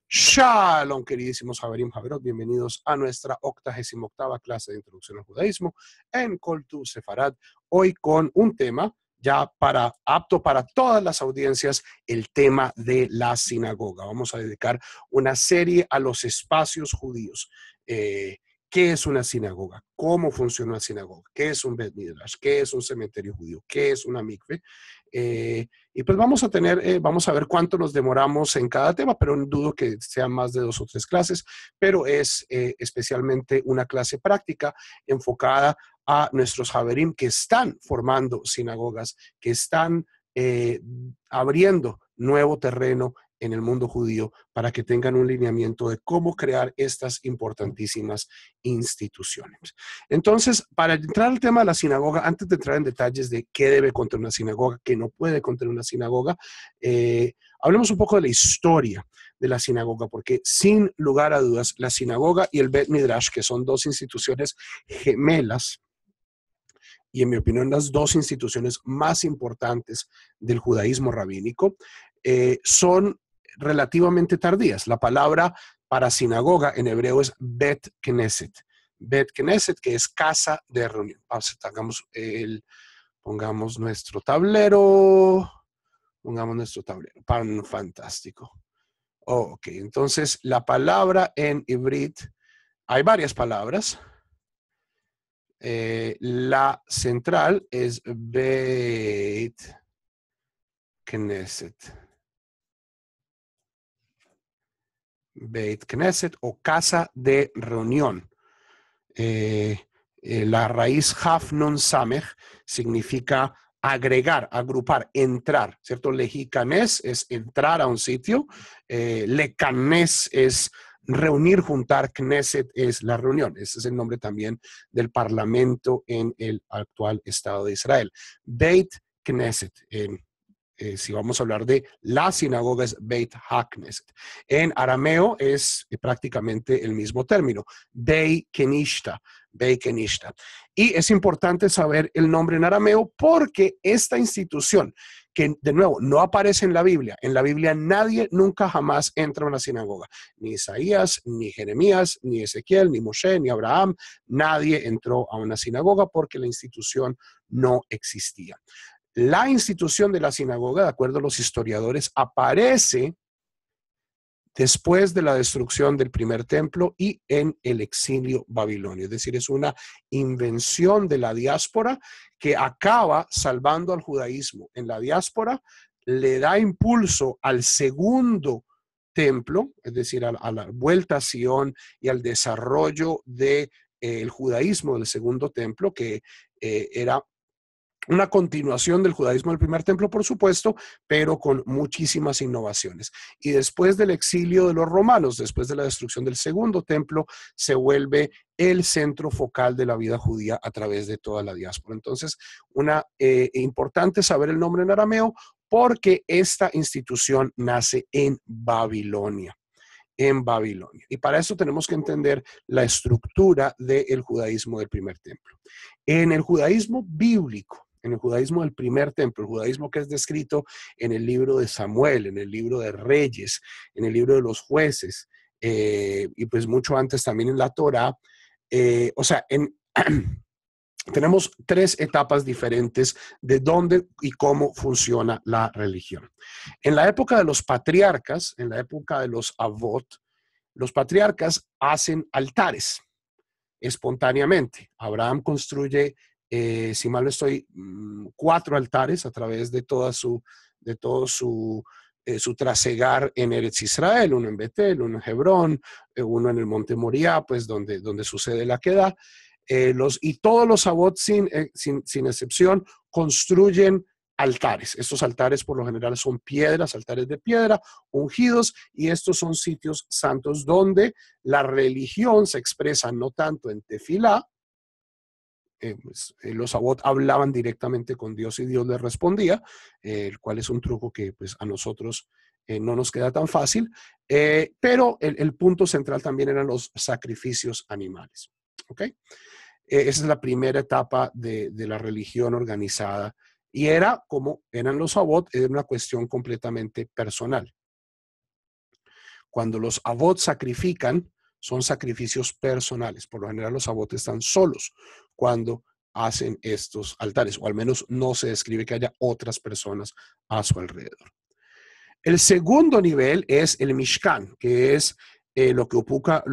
Shalom, queridísimos Haverim Haverot, bienvenidos a nuestra 88ª clase de Introducción al Judaísmo en Kol Tu Sefarad, hoy con un tema ya apto para todas las audiencias, el tema de la sinagoga. Vamos a dedicar una serie a los espacios judíos. ¿Qué es una sinagoga? ¿Cómo funciona una sinagoga? ¿Qué es un Bet Midrash? ¿Qué es un cementerio judío? ¿Qué es una mikve? Y pues vamos a ver cuánto nos demoramos en cada tema, pero no dudo que sean más de 2 o 3 clases, pero es especialmente una clase práctica enfocada a nuestros Haverim que están formando sinagogas, que están abriendo nuevo terreno en el mundo judío para que tengan un lineamiento de cómo crear estas importantísimas instituciones. Entonces, para entrar al tema de la sinagoga, antes de entrar en detalles de qué debe contener una sinagoga, qué no puede contener una sinagoga, hablemos un poco de la historia de la sinagoga, porque sin lugar a dudas, la sinagoga y el Bet Midrash, que son 2 instituciones gemelas, y en mi opinión las 2 instituciones más importantes del judaísmo rabínico, son relativamente tardías. La palabra para sinagoga en hebreo es Bet Knesset. Bet Knesset, que es casa de reunión. Pongamos nuestro tablero. Fantástico. Ok, entonces la palabra en Ivrit, hay varias palabras. La central es Beit Knesset. Beit Knesset o casa de reunión. La raíz Haf Nun Samech significa agregar, agrupar, entrar, ¿cierto? Lejikanes es entrar a un sitio. Lekanes es reunir, juntar. Knesset es la reunión. Ese es el nombre también del parlamento en el actual Estado de Israel. Beit Knesset, si vamos a hablar de la sinagoga, es Beit HaKnesset. En arameo es prácticamente el mismo término, Beit Kenishta. Y es importante saber el nombre en arameo porque esta institución, que de nuevo no aparece en la Biblia nadie nunca jamás entra a una sinagoga, ni Isaías, ni Jeremías, ni Ezequiel, ni Moshe, ni Abraham, nadie entró a una sinagoga porque la institución no existía. La institución de la sinagoga, de acuerdo a los historiadores, aparece después de la destrucción del primer templo y en el exilio babilonio. Es decir, es una invención de la diáspora que acaba salvando al judaísmo en la diáspora, le da impulso al segundo templo, es decir, a la vuelta a Sion y al desarrollo del judaísmo del segundo templo, que era una continuación del judaísmo del primer templo, por supuesto, pero con muchísimas innovaciones. Y después del exilio de los romanos, después de la destrucción del segundo templo, se vuelve el centro focal de la vida judía a través de toda la diáspora. Entonces, importante saber el nombre en arameo porque esta institución nace en Babilonia. Y para eso tenemos que entender la estructura del judaísmo del primer templo. En el judaísmo bíblico, en el judaísmo del primer templo, el judaísmo que es descrito en el libro de Samuel, en el libro de Reyes, en el libro de los Jueces, y pues mucho antes también en la Torá, tenemos 3 etapas diferentes de dónde y cómo funciona la religión. En la época de los patriarcas, en la época de los avot, los patriarcas hacen altares espontáneamente. Abraham construye, si mal no estoy, 4 altares a través de todo su trasegar en Eretz Israel, uno en Betel, uno en Hebrón, uno en el monte Moriah, pues donde sucede la queda. Y todos los avot sin excepción construyen altares. Estos altares por lo general son piedras, altares de piedra, ungidos, y estos son sitios santos donde la religión se expresa no tanto en tefilá, los avot hablaban directamente con Dios y Dios les respondía, el cual es un truco que pues a nosotros no nos queda tan fácil, pero el punto central también eran los sacrificios animales. ¿Ok? Esa es la primera etapa de la religión organizada y era como eran los avot, era una cuestión completamente personal. Cuando los avot sacrifican, son sacrificios personales. Por lo general los avot están solos cuando hacen estos altares, o al menos no se describe que haya otras personas a su alrededor. El segundo nivel es el Mishkan, que es lo que ocupa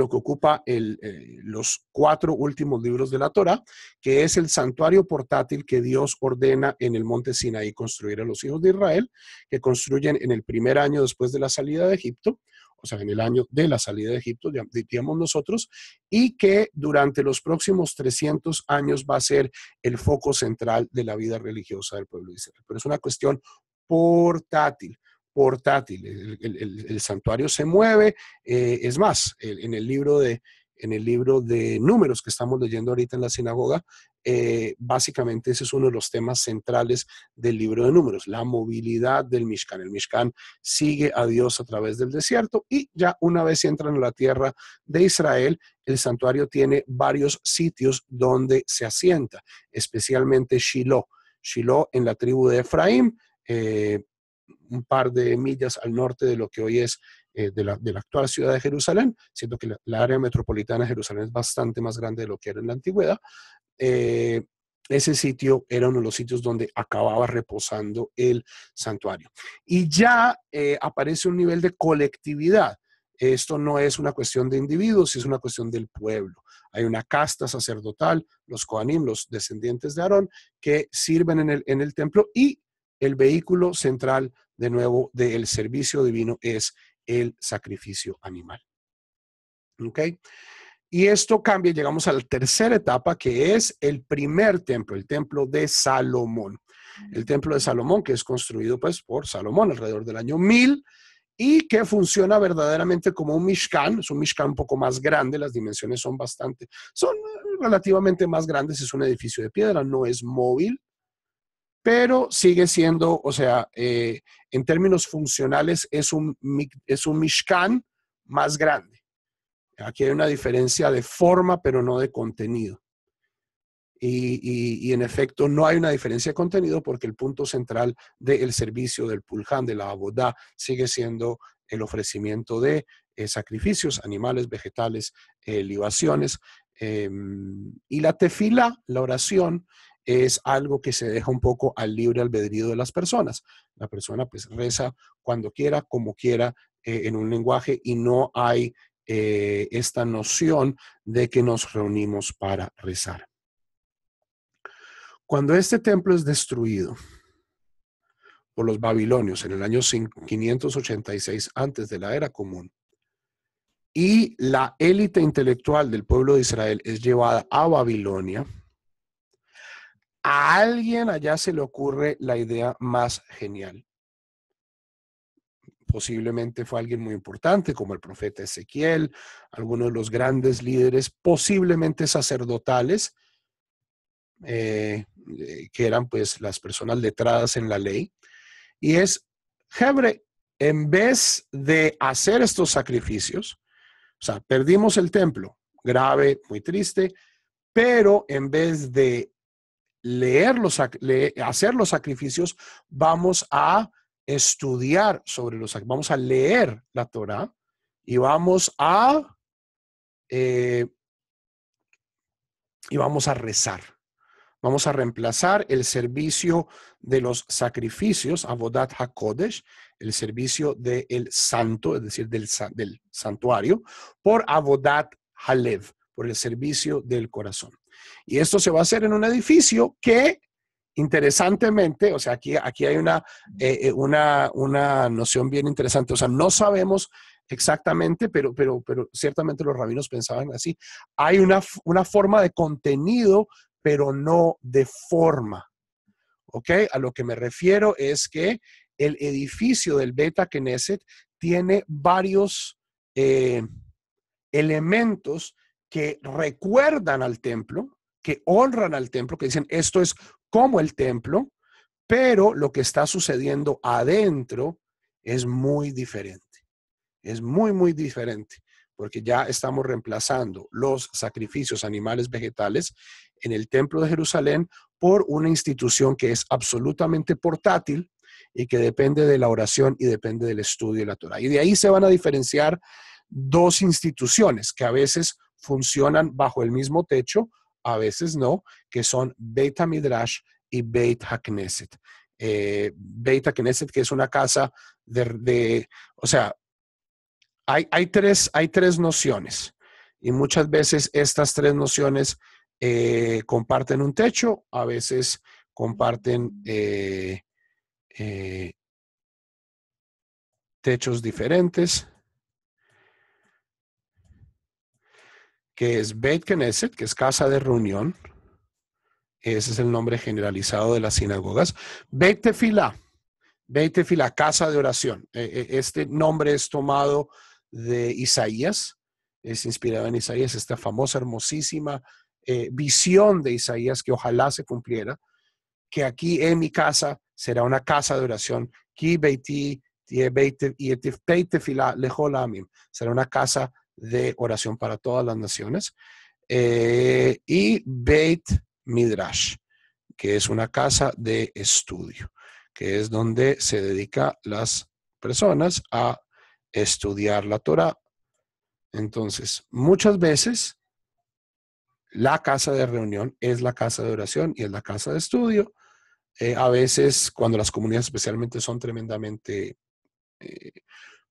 los 4 últimos libros de la Torá, que es el santuario portátil que Dios ordena en el monte Sinaí construir a los hijos de Israel, que construyen en el primer año después de la salida de Egipto, o sea, en el año de la salida de Egipto, diríamos nosotros, y que durante los próximos 300 años va a ser el foco central de la vida religiosa del pueblo de Israel. Pero es una cuestión portátil. El santuario se mueve, es más, en el libro de Números que estamos leyendo ahorita en la sinagoga, básicamente ese es uno de los temas centrales del libro de Números, la movilidad del Mishkan. El Mishkan sigue a Dios a través del desierto y ya una vez entran a la tierra de Israel, el santuario tiene varios sitios donde se asienta, especialmente Shiloh. Shiloh en la tribu de Efraín, un par de millas al norte de lo que hoy es de la actual ciudad de Jerusalén, siendo que la área metropolitana de Jerusalén es bastante más grande de lo que era en la antigüedad. Ese sitio era uno de los sitios donde acababa reposando el santuario. Y ya aparece un nivel de colectividad. Esto no es una cuestión de individuos, es una cuestión del pueblo. Hay una casta sacerdotal, los Kohanim, los descendientes de Aarón, que sirven en el templo, y el vehículo central, de nuevo, del servicio divino es el sacrificio animal. ¿Ok? Y esto cambia, llegamos a la tercera etapa, que es el primer templo, el templo de Salomón. El templo de Salomón, que es construido pues por Salomón alrededor del año 1000 y que funciona verdaderamente como un Mishkan. Es un Mishkan un poco más grande, las dimensiones son relativamente más grandes, es un edificio de piedra, no es móvil, pero sigue siendo, o sea, en términos funcionales es un Mishkan más grande. Aquí hay una diferencia de forma, pero no de contenido. Y en efecto no hay una diferencia de contenido porque el punto central del servicio del Pulhan, de la Abodá, sigue siendo el ofrecimiento de sacrificios, animales, vegetales, libaciones. Y la tefila, la oración, es algo que se deja un poco al libre albedrío de las personas. La persona pues reza cuando quiera, como quiera, en un lenguaje, y no hay esta noción de que nos reunimos para rezar. Cuando este templo es destruido por los babilonios en el año 586 antes de la era común, y la élite intelectual del pueblo de Israel es llevada a Babilonia, a alguien allá se le ocurre la idea más genial. Posiblemente fue alguien muy importante, como el profeta Ezequiel, algunos de los grandes líderes, posiblemente sacerdotales, que eran pues las personas letradas en la ley. Y es, Hebre, en vez de hacer estos sacrificios, o sea, perdimos el templo, grave, muy triste, pero en vez de hacer los sacrificios, vamos a estudiar sobre vamos a leer la Torá y vamos a rezar. Vamos a reemplazar el servicio de los sacrificios, Avodat HaKodesh, el servicio del santo, es decir, del santuario, por Avodat Halev, por el servicio del corazón. Y esto se va a hacer en un edificio que, interesantemente, o sea, aquí hay una noción bien interesante. O sea, no sabemos exactamente, pero ciertamente los rabinos pensaban así. Hay una forma de contenido, pero no de forma. ¿Ok? A lo que me refiero es que el edificio del Beta Knesset tiene varios elementos que recuerdan al templo, que honran al templo, que dicen esto es como el templo, pero lo que está sucediendo adentro es muy diferente. Es muy, muy diferente, porque ya estamos reemplazando los sacrificios animales vegetales en el templo de Jerusalén por una institución que es absolutamente portátil y que depende de la oración y depende del estudio de la Torah. Y de ahí se van a diferenciar dos instituciones que a veces funcionan bajo el mismo techo, a veces no, que son Beit HaMidrash y Beit HaKnesset. Beit HaKnesset, que es una casa o sea, hay tres nociones y muchas veces estas tres nociones comparten un techo, a veces comparten techos diferentes, que es Beit Knesset, que es casa de reunión. Ese es el nombre generalizado de las sinagogas. Beit Tefilá, casa de oración. Este nombre es tomado de Isaías, es inspirado en Isaías, esta famosa, hermosísima visión de Isaías que ojalá se cumpliera, que aquí en mi casa será una casa de oración. Ki beiti beit tefilá lechol hamim. Será una casa de oración para todas las naciones. Y Beit Midrash, que es una casa de estudio, que es donde se dedica las personas a estudiar la Torah. Entonces, muchas veces la casa de reunión es la casa de oración y es la casa de estudio. A veces, cuando las comunidades especialmente son tremendamente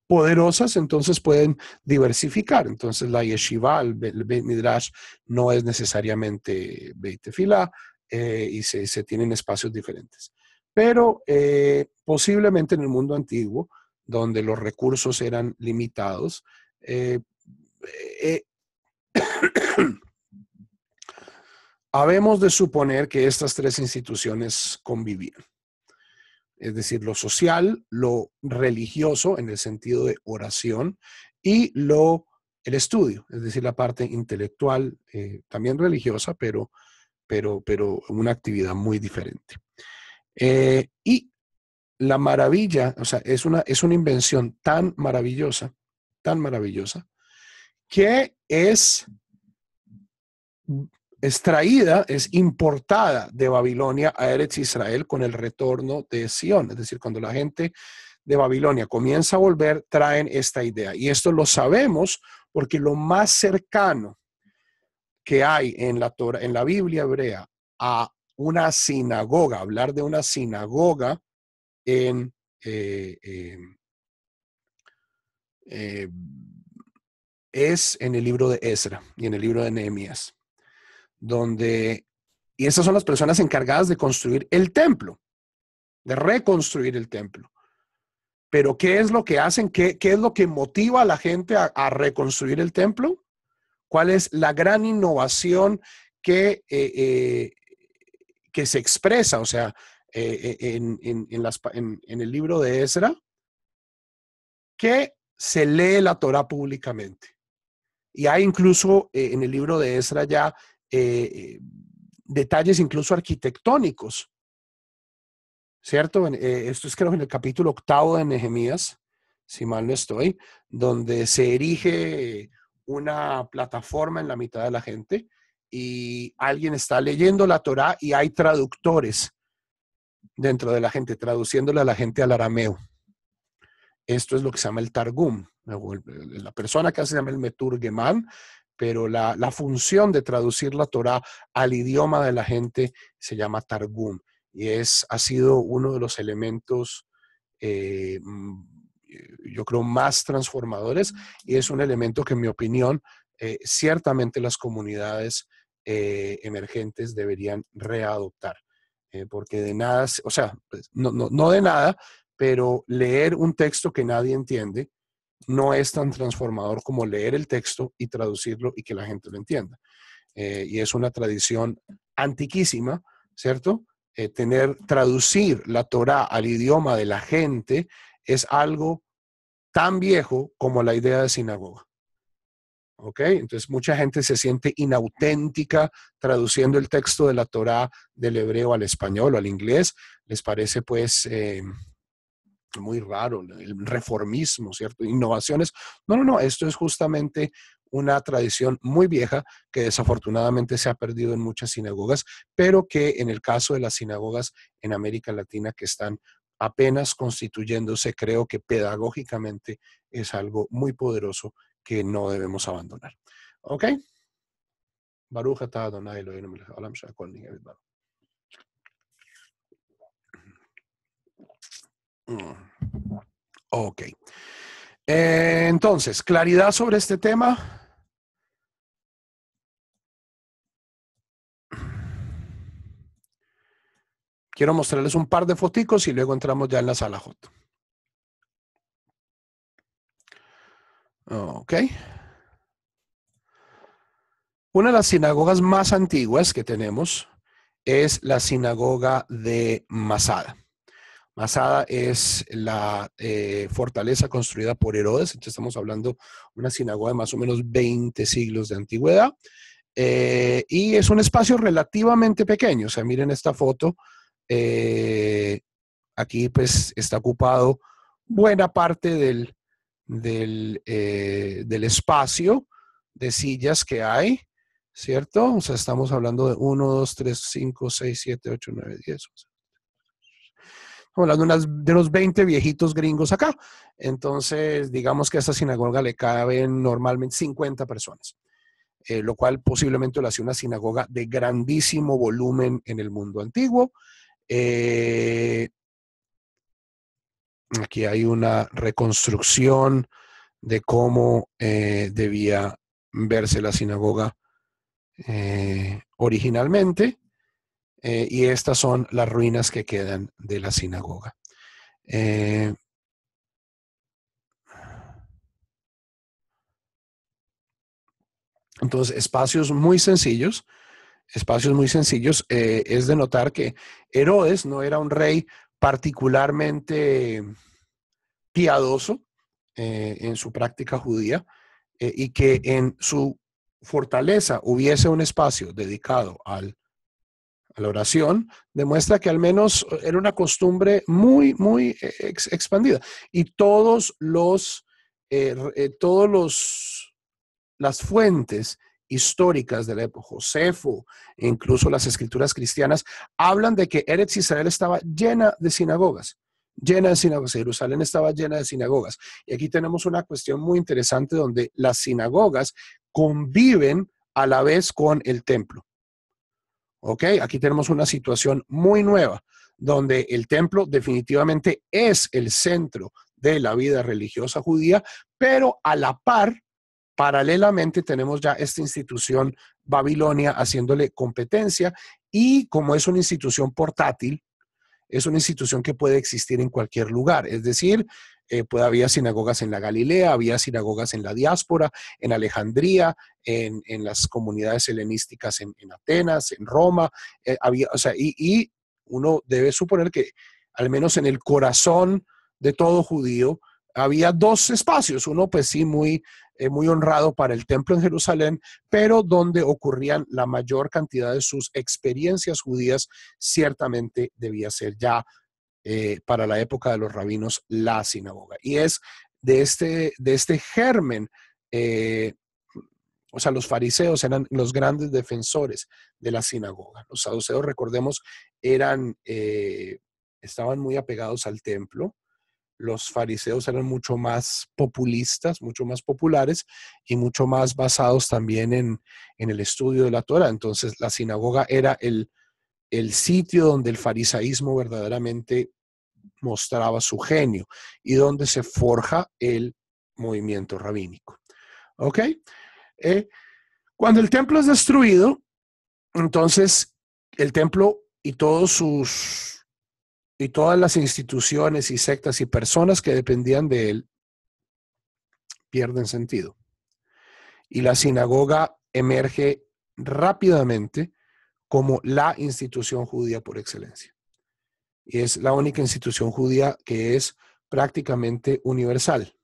poderosas, entonces pueden diversificar. Entonces, la yeshiva, el Beit Midrash, no es necesariamente Beit Tefilá y se tienen espacios diferentes. Pero posiblemente en el mundo antiguo, donde los recursos eran limitados, habemos de suponer que estas tres instituciones convivían. Es decir, lo social, lo religioso en el sentido de oración y el estudio, es decir, la parte intelectual, también religiosa, pero una actividad muy diferente. Y la maravilla, o sea, es una invención tan maravillosa, que es extraída, es importada de Babilonia a Eretz Israel con el retorno de Sion. Es decir, cuando la gente de Babilonia comienza a volver, traen esta idea. Y esto lo sabemos porque lo más cercano que hay en la Torah, en la Biblia hebrea, a una sinagoga, hablar de una sinagoga en es en el libro de Ezra y en el libro de Nehemías, y esas son las personas encargadas de construir el templo, de reconstruir el templo. Pero ¿qué es lo que hacen? ¿Qué es lo que motiva a la gente a reconstruir el templo? ¿Cuál es la gran innovación que se expresa? O sea, en el libro de Ezra, que se lee la Torah públicamente. Y hay incluso en el libro de Ezra ya detalles incluso arquitectónicos, ¿cierto? Esto es creo en el capítulo 8 de Nehemías, si mal no estoy, donde se erige una plataforma en la mitad de la gente y alguien está leyendo la Torá y hay traductores dentro de la gente, traduciéndole a la gente al arameo. Esto es lo que se llama el Targum. La persona que hace se llama el Meturgemán, pero la función de traducir la Torá al idioma de la gente se llama Targum. Y ha sido uno de los elementos, yo creo, más transformadores. Y es un elemento que, en mi opinión, ciertamente las comunidades emergentes deberían readoptar. Porque de nada, o sea, no de nada, pero leer un texto que nadie entiende no es tan transformador como leer el texto y traducirlo y que la gente lo entienda. Y es una tradición antiquísima, ¿cierto? Traducir la Torá al idioma de la gente es algo tan viejo como la idea de sinagoga. ¿Ok? Entonces mucha gente se siente inauténtica traduciendo el texto de la Torá del hebreo al español o al inglés. Les parece pues muy raro, el reformismo, ¿cierto? Innovaciones. No, esto es justamente una tradición muy vieja que desafortunadamente se ha perdido en muchas sinagogas, pero que en el caso de las sinagogas en América Latina que están apenas constituyéndose, creo que pedagógicamente es algo muy poderoso que no debemos abandonar. ¿Ok? Baruch atah Adonai Eloheinu melech haolam she'akol nihye bidbaro. Ok. Entonces, claridad sobre este tema. Quiero mostrarles un par de foticos y luego entramos ya en la sala J. Ok. Una de las sinagogas más antiguas que tenemos es la sinagoga de Masada. Masada es la fortaleza construida por Herodes. Entonces estamos hablando de una sinagoga de más o menos 20 siglos de antigüedad. Y es un espacio relativamente pequeño. O sea, miren esta foto. Aquí pues está ocupado buena parte del espacio de sillas que hay, ¿cierto? O sea, estamos hablando de 1, 2, 3, 5, 6, 7, 8, 9, 10. Estamos hablando de unos 20 viejitos gringos acá. Entonces, digamos que a esta sinagoga le caben normalmente 50 personas. Lo cual posiblemente lo hacía una sinagoga de grandísimo volumen en el mundo antiguo. Aquí hay una reconstrucción de cómo debía verse la sinagoga originalmente, y estas son las ruinas que quedan de la sinagoga. Entonces, espacios muy sencillos. Es de notar que Herodes no era un rey particularmente piadoso en su práctica judía, y que en su fortaleza hubiese un espacio dedicado a la oración, demuestra que al menos era una costumbre muy, muy expandida. Y las fuentes históricas de la época, Josefo, e incluso las escrituras cristianas, hablan de que Eretz Israel estaba llena de sinagogas. Jerusalén estaba llena de sinagogas. Y aquí tenemos una cuestión muy interesante donde las sinagogas conviven a la vez con el templo. ¿Ok? Aquí tenemos una situación muy nueva, donde el templo definitivamente es el centro de la vida religiosa judía, pero a la par, paralelamente, tenemos ya esta institución Babilonia haciéndole competencia, y como es una institución portátil, es una institución que puede existir en cualquier lugar. Es decir, había sinagogas en la Galilea, había sinagogas en la diáspora, en Alejandría, en las comunidades helenísticas en Atenas, en Roma. O sea, y uno debe suponer que al menos en el corazón de todo judío había dos espacios. Uno, pues sí, muy honrado para el templo en Jerusalén, pero donde ocurrían la mayor cantidad de sus experiencias judías, ciertamente debía ser ya para la época de los rabinos la sinagoga. Y es de este germen, o sea, los fariseos eran los grandes defensores de la sinagoga. Los saduceos, recordemos, estaban muy apegados al templo. Los fariseos eran mucho más populistas, mucho más populares y mucho más basados también en el estudio de la Torah. Entonces, la sinagoga era el sitio donde el farisaísmo verdaderamente mostraba su genio y donde se forja el movimiento rabínico. ¿Ok? Cuando el templo es destruido, entonces el templo y todas las instituciones y sectas y personas que dependían de él pierden sentido. Y la sinagoga emerge rápidamente como la institución judía por excelencia. Y es la única institución judía que es prácticamente universal.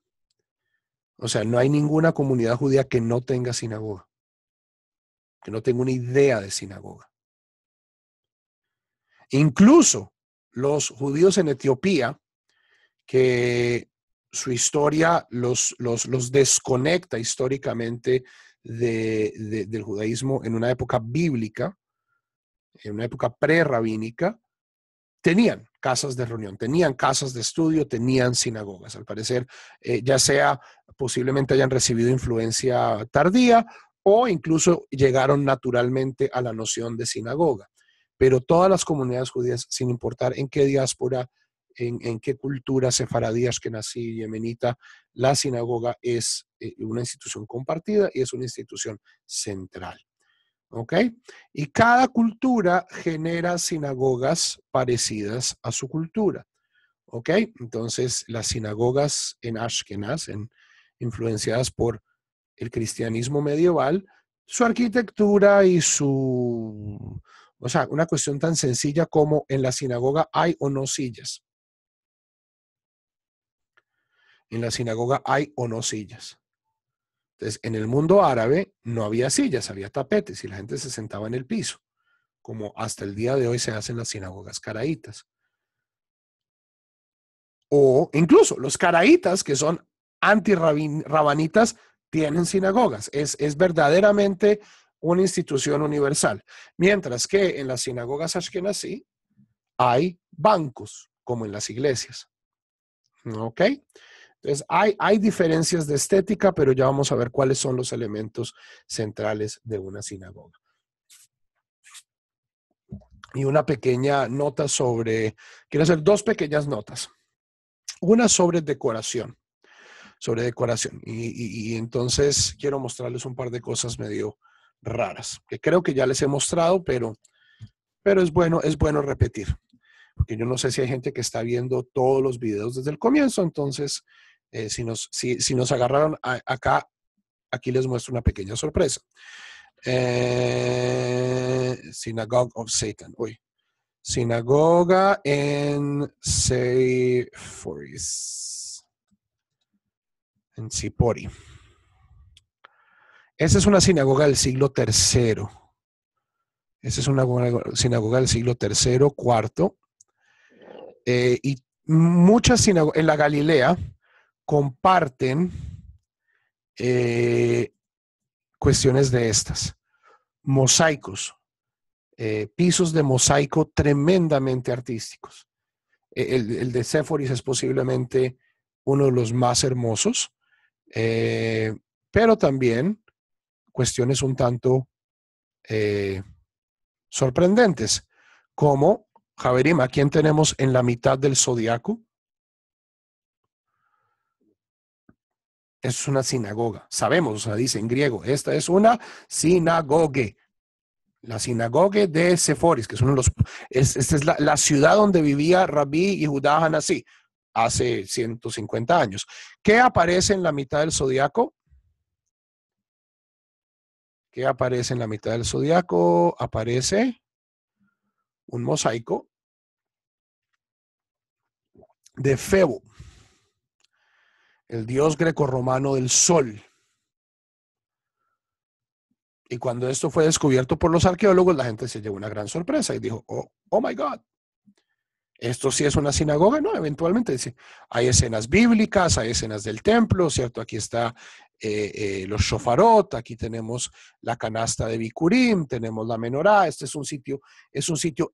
O sea, no hay ninguna comunidad judía que no tenga sinagoga, que no tenga una idea de sinagoga. Incluso los judíos en Etiopía, que su historia los desconecta históricamente del judaísmo en una época bíblica, en una época prerrabínica, tenían casas de reunión, tenían casas de estudio, tenían sinagogas. Al parecer, ya sea posiblemente hayan recibido influencia tardía o incluso llegaron naturalmente a la noción de sinagoga. Pero todas las comunidades judías, sin importar en qué diáspora, en qué cultura sefaradí, ashkenazí, yemenita, la sinagoga es una institución compartida y es una institución central. ¿Ok? Y cada cultura genera sinagogas parecidas a su cultura. ¿Ok? Entonces, las sinagogas en Ashkenaz, influenciadas por el cristianismo medieval, su arquitectura y o sea, una cuestión tan sencilla como en la sinagoga hay o no sillas. En la sinagoga hay o no sillas. Entonces, en el mundo árabe no había sillas, había tapetes y la gente se sentaba en el piso, como hasta el día de hoy se hacen las sinagogas caraítas. O incluso los caraítas, que son anti-rabanitas, tienen sinagogas. Es verdaderamente una institución universal. Mientras que en las sinagogas ashkenazí hay bancos, como en las iglesias. ¿Ok? Entonces, hay diferencias de estética, pero ya vamos a ver cuáles son los elementos centrales de una sinagoga. Y una pequeña nota quiero hacer dos pequeñas notas. Una sobre decoración. Y entonces quiero mostrarles un par de cosas medio raras, que creo que ya les he mostrado, pero es bueno repetir. Porque yo no sé si hay gente que está viendo todos los videos desde el comienzo, entonces si nos agarraron acá, aquí les muestro una pequeña sorpresa. Synagogue of Satan. Uy. Sinagoga en Seforis. En Sipori. Esa es una sinagoga del siglo III. Esa es una sinagoga del siglo III, IV. Y muchas sinagogas en la Galilea comparten cuestiones de estas. Mosaicos, pisos de mosaico tremendamente artísticos. El de Séforis es posiblemente uno de los más hermosos, pero también cuestiones un tanto sorprendentes, como, Javerim, ¿a quién tenemos en la mitad del zodiaco? Es una sinagoga. Sabemos, o sea, dice en griego, esta es una sinagoge. La sinagoga de Seforis, que es uno de esta es la ciudad donde vivía Rabí y Judá Hanasí hace 150 años. ¿Qué aparece en la mitad del zodiaco? ¿Qué aparece en la mitad del zodiaco? Aparece un mosaico de Febo, el dios grecorromano del sol. Y cuando esto fue descubierto por los arqueólogos, la gente se llevó una gran sorpresa y dijo, oh my God, esto sí es una sinagoga. No, eventualmente dice, hay escenas bíblicas, hay escenas del templo, ¿cierto? Aquí está los shofarot, aquí tenemos la canasta de Bikurim, tenemos la menorá. Este es un sitio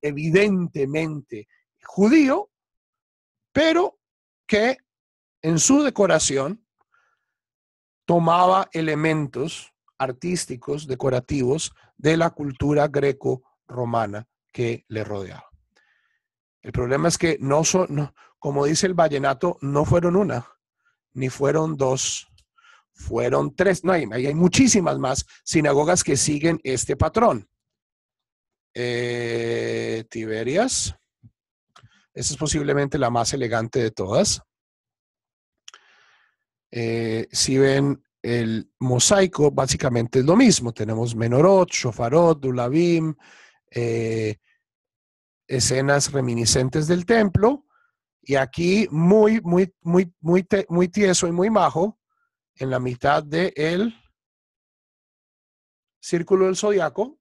evidentemente judío, pero que en su decoración tomaba elementos artísticos, decorativos de la cultura greco-romana que le rodeaba. El problema es que no, como dice el vallenato, no fueron una, ni fueron dos, fueron tres. No, hay muchísimas más sinagogas que siguen este patrón. Tiberias, esa es posiblemente la más elegante de todas. Si ven el mosaico, básicamente es lo mismo. Tenemos menorot, shofarot, dulavim, escenas reminiscentes del templo. Y aquí muy tieso y muy majo, en la mitad del círculo del zodiaco,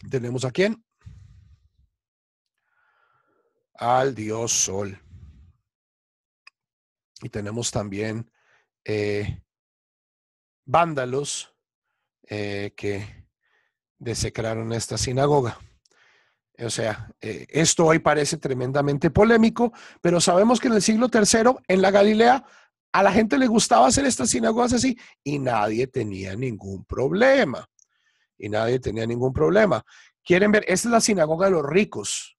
tenemos a quién? Al dios Sol. Y tenemos también vándalos que desecraron esta sinagoga. O sea, esto hoy parece tremendamente polémico, pero sabemos que en el siglo III, en la Galilea, a la gente le gustaba hacer estas sinagogas así y nadie tenía ningún problema. Y nadie tenía ningún problema. ¿Quieren ver? Esta es la sinagoga de los ricos.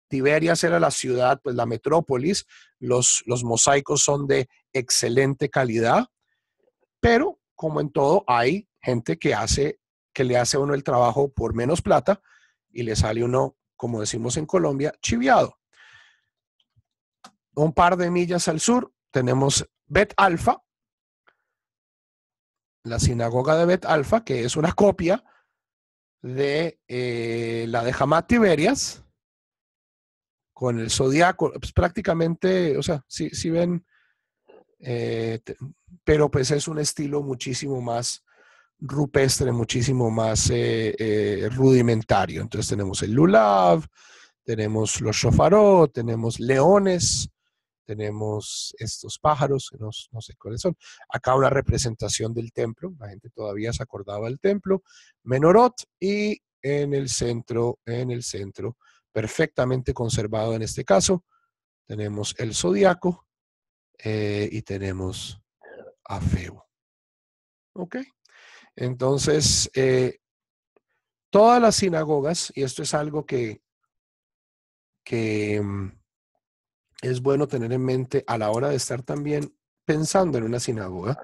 Tiberias era la ciudad, pues la metrópolis. Los mosaicos son de excelente calidad, pero como en todo, hay gente que le hace a uno el trabajo por menos plata y le sale uno, como decimos en Colombia, chiviado. Un par de millas al sur tenemos Bet Alfa, la sinagoga de Bet Alfa, que es una copia de la de Hamad Tiberias, con el zodiaco, pues prácticamente, o sea, si ven, pero pues es un estilo muchísimo más rupestre, muchísimo más rudimentario. Entonces tenemos el lulav, tenemos los shofarot, tenemos leones, tenemos estos pájaros, no sé cuáles son. Acá una representación del templo, la gente todavía se acordaba del templo, menorot, y en el centro, perfectamente conservado en este caso, tenemos el zodiaco y tenemos a Febo. ¿Ok? Entonces, todas las sinagogas, y esto es algo que es bueno tener en mente a la hora de estar también pensando en una sinagoga.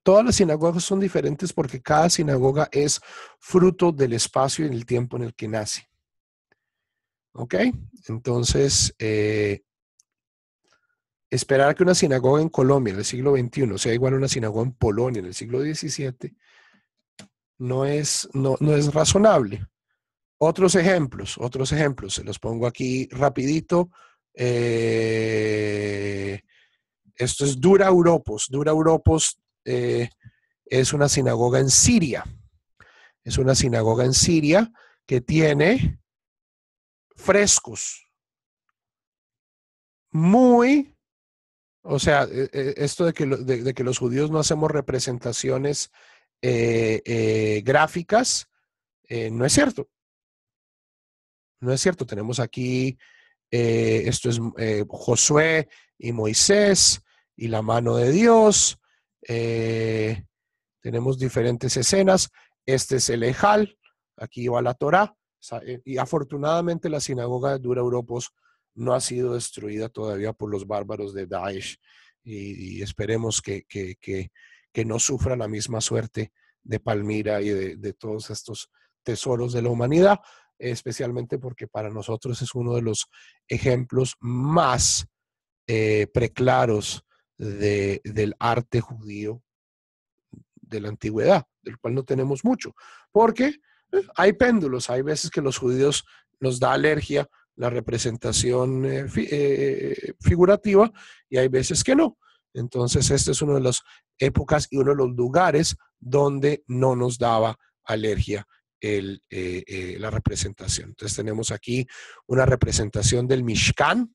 Todas las sinagogas son diferentes porque cada sinagoga es fruto del espacio y del tiempo en el que nace. ¿Ok? Entonces, esperar que una sinagoga en Colombia en el siglo XXI sea igual a una sinagoga en Polonia en el siglo XVII no es razonable. Otros ejemplos, se los pongo aquí rapidito. Esto es Dura Europos. Dura Europos es una sinagoga en Siria. Es una sinagoga en Siria que tiene frescos muy, o sea, esto de que los judíos no hacemos representaciones gráficas, no es cierto. No es cierto. Tenemos aquí, esto es Josué y Moisés y la mano de Dios. Tenemos diferentes escenas. Este es el Ejal. Aquí va la Torá. Y afortunadamente la sinagoga de Dura Europos no ha sido destruida todavía por los bárbaros de Daesh. Y esperemos que no sufra la misma suerte de Palmira y de todos estos tesoros de la humanidad, especialmente porque para nosotros es uno de los ejemplos más preclaros del arte judío de la antigüedad, del cual no tenemos mucho, porque hay péndulos, hay veces que los judíos nos da alergia la representación figurativa y hay veces que no. Entonces, esta es una de las épocas y uno de los lugares donde no nos daba alergia la representación. Entonces, tenemos aquí una representación del Mishkan.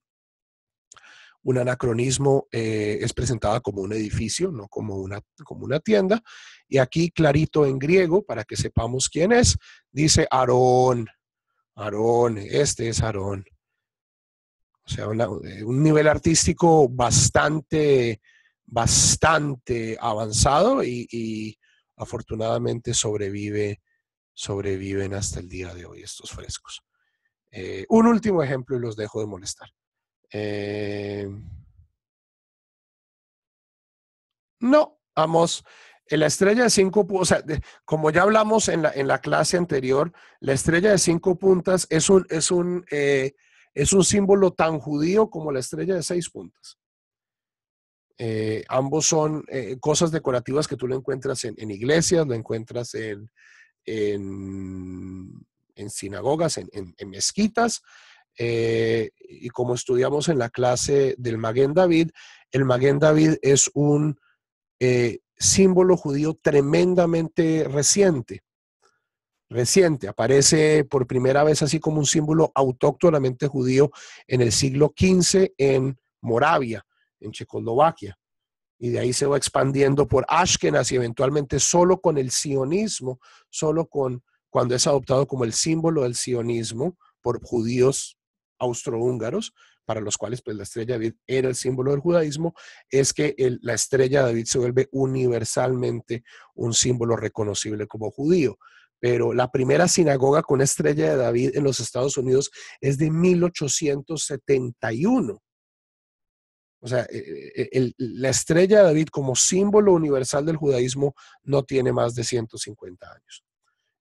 Un anacronismo es presentada como un edificio, no como una tienda. Y aquí clarito en griego, para que sepamos quién es, dice Aarón. Aarón, este es Aarón. O sea, un nivel artístico bastante avanzado y afortunadamente sobreviven hasta el día de hoy estos frescos. Un último ejemplo y los dejo de molestar. No, vamos, la estrella de 5 puntas, o sea, como ya hablamos en la clase anterior, la estrella de 5 puntas es un símbolo tan judío como la estrella de 6 puntas. Ambos son cosas decorativas que tú lo encuentras en iglesias, lo encuentras en sinagogas, en mezquitas. Y como estudiamos en la clase del Maguen David, el Maguen David es un símbolo judío tremendamente reciente. Aparece por primera vez así como un símbolo autóctonamente judío en el siglo XV en Moravia, en Checoslovaquia. Y de ahí se va expandiendo por Ashkenaz y eventualmente solo con el sionismo, cuando es adoptado como el símbolo del sionismo por judíos austrohúngaros, para los cuales pues, la estrella de David era el símbolo del judaísmo, es que la estrella de David se vuelve universalmente un símbolo reconocible como judío. Pero la primera sinagoga con estrella de David en los Estados Unidos es de 1871. O sea, la estrella de David como símbolo universal del judaísmo no tiene más de 150 años.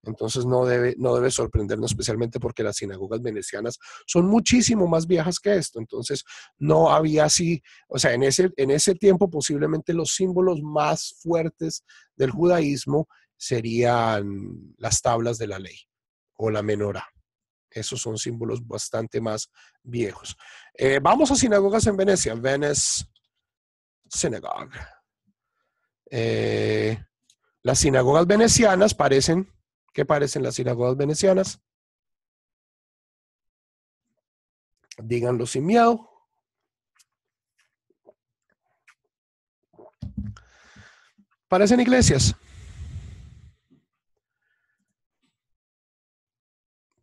Entonces no debe sorprendernos, especialmente porque las sinagogas venecianas son muchísimo más viejas que esto. Entonces no había así, o sea, en ese tiempo posiblemente los símbolos más fuertes del judaísmo serían las tablas de la ley o la menorá. Esos son símbolos bastante más viejos. Vamos a sinagogas en Venecia. Venice Synagogue. Las sinagogas venecianas parecen, ¿qué parecen las sinagogas venecianas? Díganlo sin miedo. Parecen iglesias.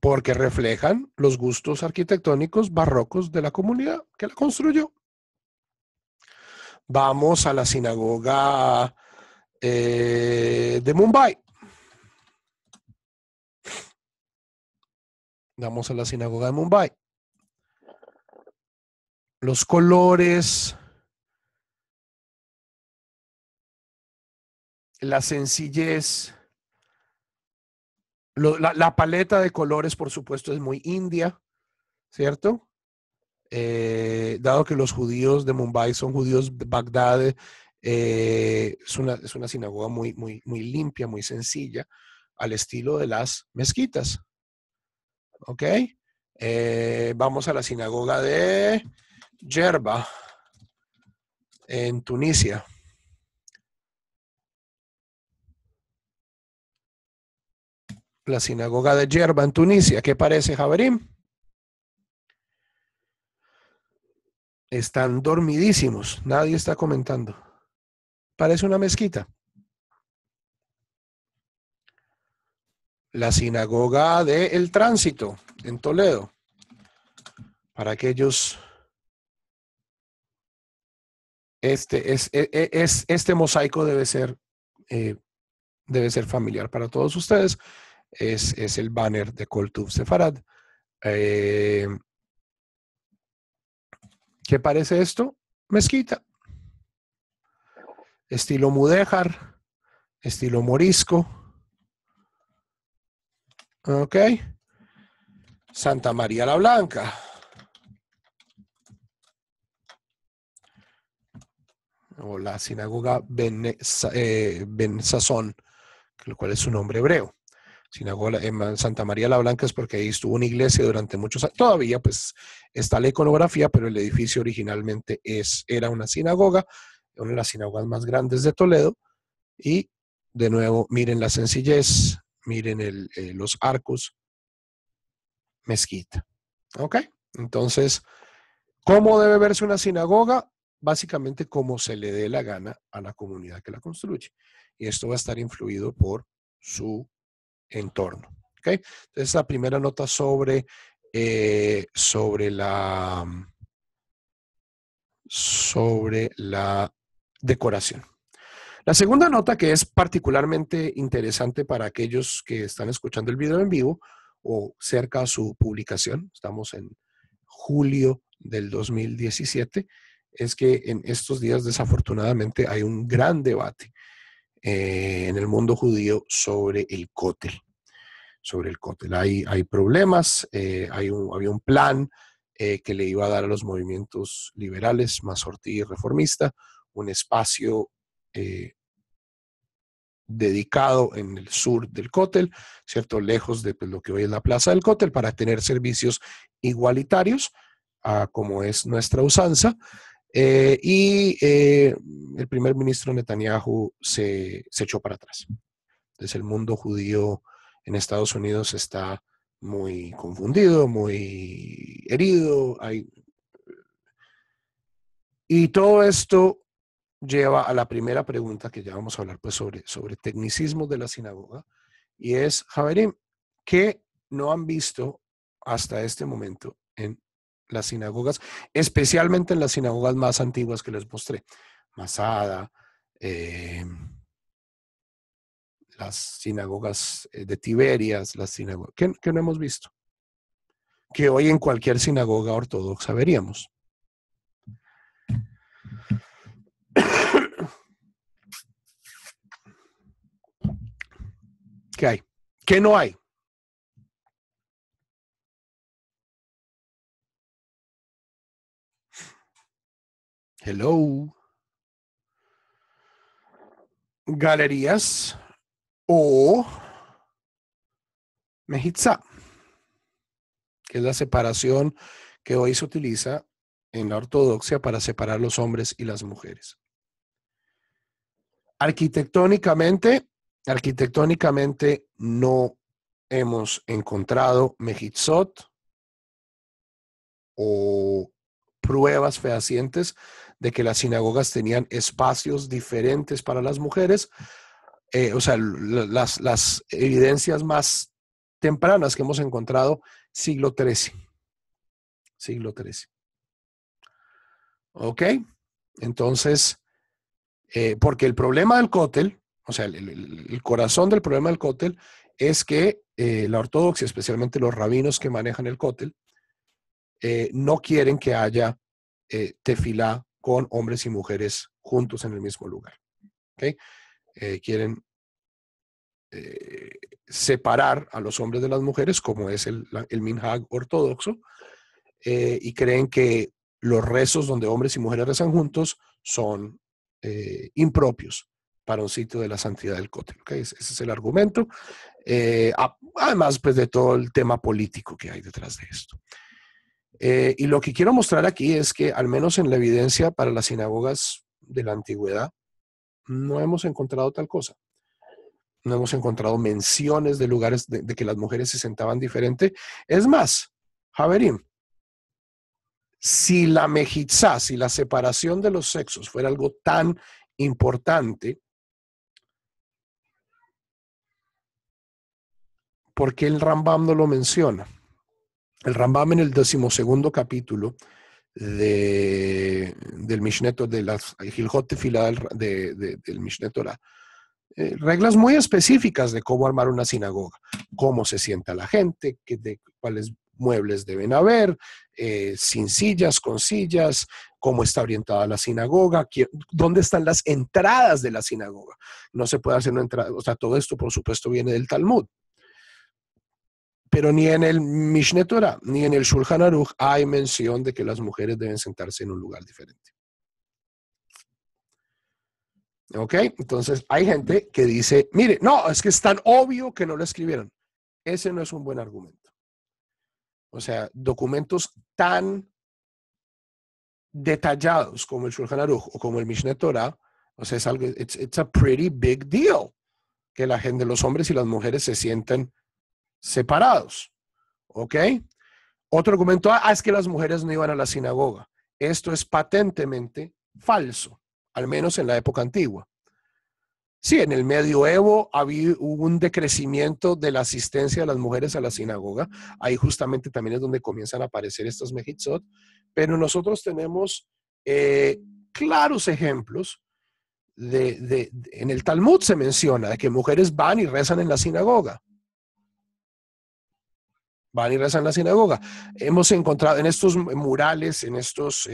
Porque reflejan los gustos arquitectónicos barrocos de la comunidad que la construyó. Vamos a la sinagoga de Mumbai. Vamos a la sinagoga de Mumbai. Los colores, la sencillez, la paleta de colores, por supuesto, es muy india, ¿cierto? Dado que los judíos de Mumbai son judíos de Bagdad, es una sinagoga muy, muy, muy limpia, muy sencilla, al estilo de las mezquitas. ¿Ok? Vamos a la sinagoga de Jerba, en Tunisia. La sinagoga de Jerba, en Tunisia. ¿Qué parece, Javerín? Están dormidísimos. Nadie está comentando. Parece una mezquita. La sinagoga de El Tránsito, en Toledo. Para aquellos... Este mosaico debe ser familiar para todos ustedes. Es el banner de Kol Tuv Sefarad. ¿Qué parece esto? Mezquita. Estilo mudéjar, estilo morisco. Ok. Santa María la Blanca. O la sinagoga Ben Sazón, lo cual es su nombre hebreo. Sinagoga en Santa María la Blanca es porque ahí estuvo una iglesia durante muchos años. Todavía pues está la iconografía, pero el edificio originalmente era una sinagoga, una de las sinagogas más grandes de Toledo. Y de nuevo, miren la sencillez, miren los arcos, mezquita. ¿Ok? Entonces, ¿cómo debe verse una sinagoga? Básicamente como se le dé la gana a la comunidad que la construye. Y esto va a estar influido por su entorno. ¿Okay? Entonces, la primera nota sobre la decoración. La segunda nota, que es particularmente interesante para aquellos que están escuchando el video en vivo o cerca a su publicación, estamos en julio del 2017, es que en estos días desafortunadamente hay un gran debate en el mundo judío sobre el cótel. Hay problemas, había un plan que le iba a dar a los movimientos liberales, Masortí y reformista, un espacio dedicado en el sur del cótel, ¿cierto? Lejos de pues, lo que hoy es la plaza del cótel, para tener servicios igualitarios, como es nuestra usanza. El primer ministro Netanyahu se echó para atrás. Entonces el mundo judío en Estados Unidos está muy confundido, muy herido. Y todo esto lleva a la primera pregunta que ya vamos a hablar pues sobre tecnicismos de la sinagoga, y es, Javerim, ¿qué no han visto hasta este momento en las sinagogas, especialmente en las sinagogas más antiguas que les mostré. Masada, las sinagogas de Tiberias, las sinagogas, que no hemos visto, que hoy en cualquier sinagoga ortodoxa veríamos. ¿Qué hay? ¿Qué no hay? Hello. Galerías o mejitzá, que es la separación que hoy se utiliza en la ortodoxia para separar los hombres y las mujeres. Arquitectónicamente no hemos encontrado mejitzot o pruebas fehacientes de que las sinagogas tenían espacios diferentes para las mujeres. O sea, las evidencias más tempranas que hemos encontrado, siglo XIII. Siglo XIII. ¿Ok? Entonces, porque el problema del cótel, o sea, el corazón del problema del cótel es que la ortodoxia, especialmente los rabinos que manejan el cótel, no quieren que haya tefilá con hombres y mujeres juntos en el mismo lugar. ¿Okay? Quieren separar a los hombres de las mujeres, como es el minhag ortodoxo, y creen que los rezos donde hombres y mujeres rezan juntos son impropios para un sitio de la santidad del cótel. ¿Okay? Ese es el argumento. Además, pues, de todo el tema político que hay detrás de esto. Y lo que quiero mostrar aquí es que, al menos en la evidencia para las sinagogas de la antigüedad, no hemos encontrado tal cosa. No hemos encontrado menciones de lugares de que las mujeres se sentaban diferente. Es más, Javerim, si la mejitzá, si la separación de los sexos fuera algo tan importante, ¿por qué el Rambam no lo menciona? El Rambam en el 12º capítulo del Mishneh Torah, de las Hilhot Tefilá del Mishneh Torah, reglas muy específicas de cómo armar una sinagoga, cómo se sienta la gente, cuáles muebles deben haber, sin sillas, con sillas, cómo está orientada la sinagoga, dónde están las entradas de la sinagoga. No se puede hacer una entrada, o sea, todo esto por supuesto viene del Talmud. Pero ni en el Mishneh Torah, ni en el Shulchan Aruch hay mención de que las mujeres deben sentarse en un lugar diferente. ¿Ok? Entonces hay gente que dice, mire, no, es que es tan obvio que no lo escribieron. Ese no es un buen argumento. O sea, documentos tan detallados como el Shulchan Aruch o como el Mishneh Torah, o sea, es algo, it's a pretty big deal que la gente, los hombres y las mujeres se sienten separados. ¿Ok? Otro argumento, es que las mujeres no iban a la sinagoga. Esto es patentemente falso, al menos en la época antigua. Sí, en el medioevo hubo un decrecimiento de la asistencia de las mujeres a la sinagoga. Ahí justamente también es donde comienzan a aparecer estas mejitzot. Pero nosotros tenemos claros ejemplos en el Talmud se menciona de que mujeres van y rezan en la sinagoga. Van y rezan en la sinagoga. Hemos encontrado en estos murales, en estos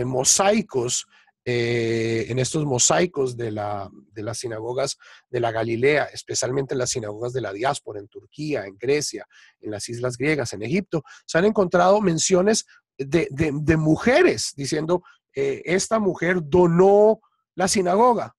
mosaicos, de las sinagogas de la Galilea, especialmente en las sinagogas de la diáspora, en Turquía, en Grecia, en las islas griegas, en Egipto, se han encontrado menciones de mujeres diciendo, esta mujer donó la sinagoga.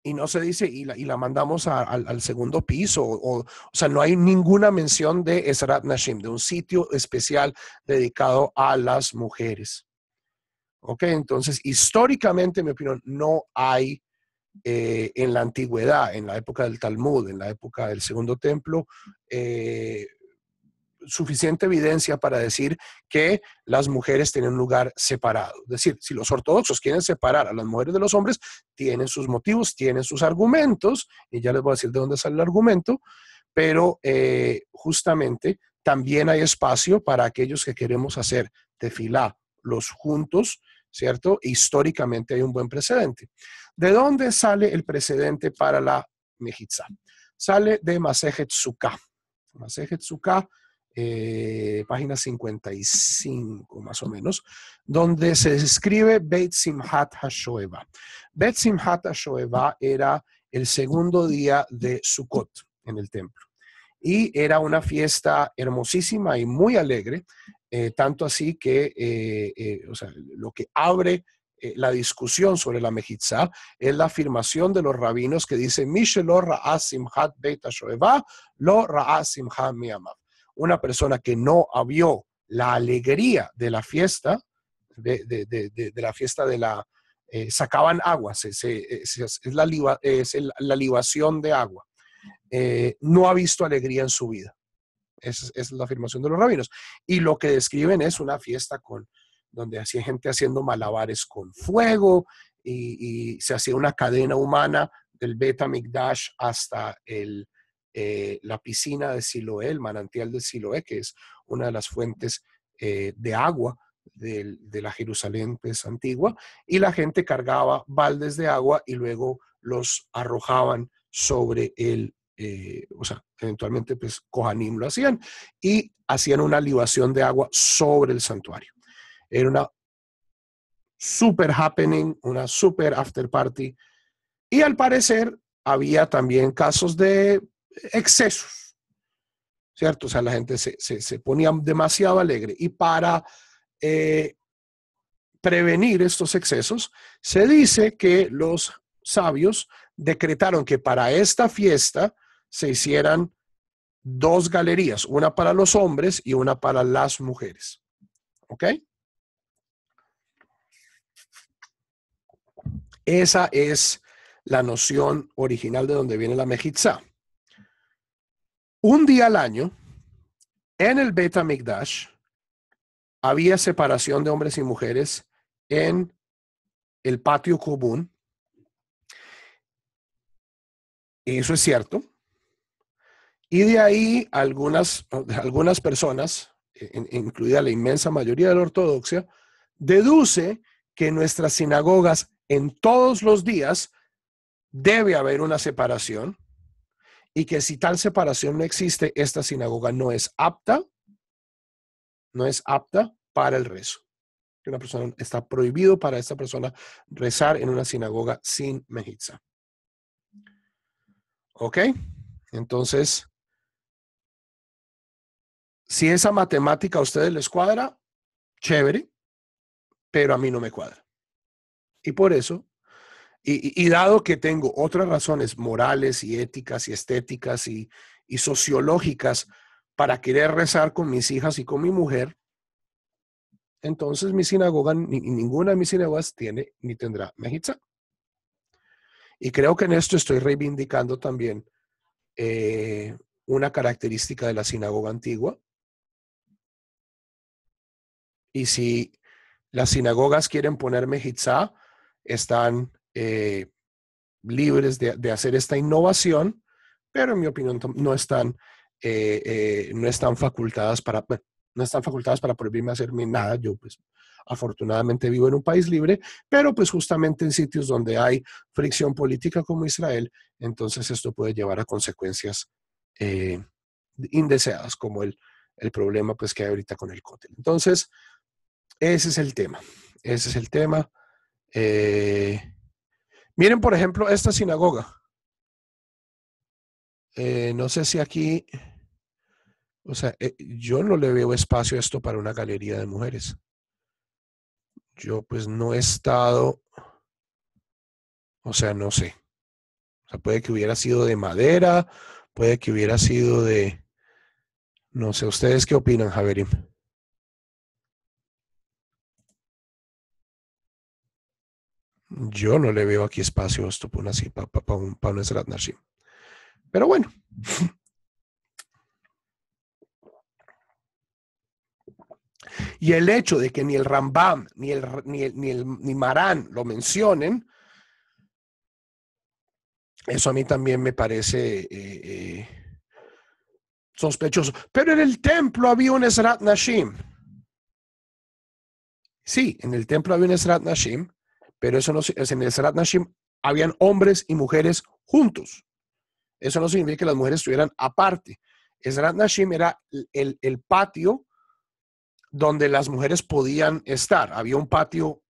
Y no se dice, y la mandamos al segundo piso, o sea, no hay ninguna mención de Ezrat Nashim, de un sitio especial dedicado a las mujeres. Ok, entonces, históricamente, en mi opinión, no hay en la antigüedad, en la época del Talmud, en la época del Segundo Templo, suficiente evidencia para decir que las mujeres tienen un lugar separado. Es decir, si los ortodoxos quieren separar a las mujeres de los hombres, tienen sus motivos, tienen sus argumentos, y ya les voy a decir de dónde sale el argumento, pero justamente también hay espacio para aquellos que queremos hacer tefilá los juntos, ¿cierto? Históricamente hay un buen precedente. ¿De dónde sale el precedente para la mejitza? Sale de Masejet Sukkah. Masejet Sukkah, página 55 más o menos, donde se describe Beit Simhat HaShoeva. Beit Simhat HaShoeva era el segundo día de Sukkot en el templo. Y era una fiesta hermosísima y muy alegre, tanto así que o sea, lo que abre la discusión sobre la mejitza es la afirmación de los rabinos que dice Mishelo ra'a simhat beit HaShoeva, lo ra'a simhat mi'amav. Una persona que no vio la alegría de la fiesta, de la fiesta de la... sacaban agua, es la libación de agua. No ha visto alegría en su vida. Esa es la afirmación de los rabinos. Y lo que describen es una fiesta donde hacía gente haciendo malabares con fuego y se hacía una cadena humana del Bet HaMikdash hasta la piscina de Siloé, el manantial de Siloé, que es una de las fuentes de agua de la Jerusalén pues, antigua, y la gente cargaba baldes de agua y luego los arrojaban sobre o sea, eventualmente pues Kohanim lo hacían y hacían una libación de agua sobre el santuario. Era una super happening, una super after party y al parecer había también casos de excesos, ¿cierto? O sea, la gente se ponía demasiado alegre y para prevenir estos excesos se dice que los sabios decretaron que para esta fiesta se hicieran dos galerías, una para los hombres y una para las mujeres. ¿Ok? Esa es la noción original de donde viene la mejitza. Un día al año, en el Bet HaMikdash, había separación de hombres y mujeres en el patio común. Eso es cierto. Y de ahí algunas personas, incluida la inmensa mayoría de la ortodoxia, deduce que en nuestras sinagogas en todos los días debe haber una separación y que si tal separación no existe, esta sinagoga no es apta para el rezo. Una persona está prohibido para esta persona rezar en una sinagoga sin mejitza. ¿Ok? Entonces, si esa matemática a ustedes les cuadra, chévere, pero a mí no me cuadra. Y por eso, y dado que tengo otras razones morales y éticas y estéticas y sociológicas para querer rezar con mis hijas y con mi mujer, entonces mi sinagoga, ninguna de mis sinagogas tiene ni tendrá mejitza. Y creo que en esto estoy reivindicando también una característica de la sinagoga antigua. Y si las sinagogas quieren poner mejitza, están libres de hacer esta innovación, pero en mi opinión no están facultadas para, bueno, no están facultadas para prohibirme hacerme nada. Yo pues afortunadamente vivo en un país libre, pero pues justamente en sitios donde hay fricción política como Israel, entonces esto puede llevar a consecuencias indeseadas como el problema pues que hay ahorita con el cótel. Entonces, ese es el tema. Ese es el tema. Miren, por ejemplo, esta sinagoga. No sé si aquí, o sea, yo no le veo espacio a esto para una galería de mujeres. Yo pues no he estado, o sea, no sé. O sea, puede que hubiera sido de madera, puede que hubiera sido de, no sé, ¿ustedes qué opinan, Javerim? Yo no le veo aquí espacio a esto para un Esrat Nashim. Pero bueno. Y el hecho de que ni el Rambam ni Marán lo mencionen, eso a mí también me parece sospechoso. Pero en el templo había un Ezrat Nashim. Sí, en el templo había un Ezrat Nashim, pero eso no, en el Ezrat Nashim habían hombres y mujeres juntos. Eso no significa que las mujeres estuvieran aparte. Ezrat Nashim era el patio donde las mujeres podían estar. Había un patio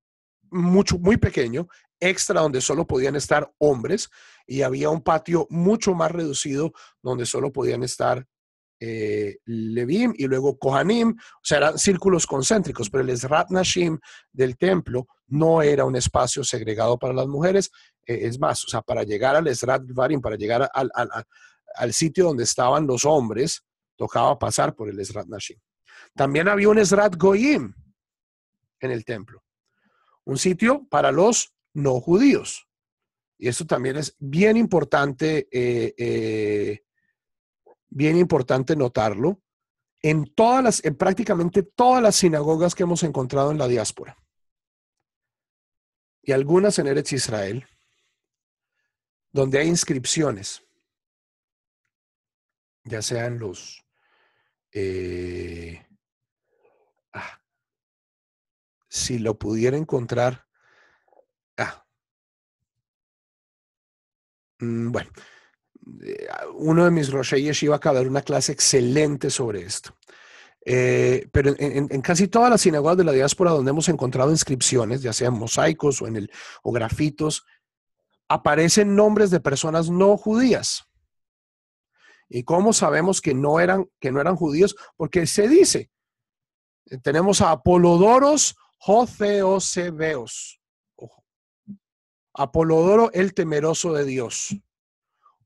muy pequeño, extra, donde solo podían estar hombres, y había un patio mucho más reducido donde solo podían estar Levim y luego Kohanim. O sea, eran círculos concéntricos, pero el Ezrat Nashim del templo no era un espacio segregado para las mujeres. Es más, o sea, para llegar al Ezrat Varim, para llegar al sitio donde estaban los hombres, tocaba pasar por el Ezrat Nashim. También había un Ezrat Goyim en el templo, un sitio para los no judíos. Y eso también es bien importante notarlo en prácticamente todas las sinagogas que hemos encontrado en la diáspora y algunas en Eretz Israel, donde hay inscripciones, ya sean los si lo pudiera encontrar, bueno, uno de mis Rosh Yeshiva acaba de dar una clase excelente sobre esto. Pero en casi todas las sinagogas de la diáspora donde hemos encontrado inscripciones, ya sean mosaicos o grafitos, aparecen nombres de personas no judías. ¿Y cómo sabemos que no eran judíos? Porque se dice, tenemos a Apolodoros Joseosebeos, Apolodoro el temeroso de Dios,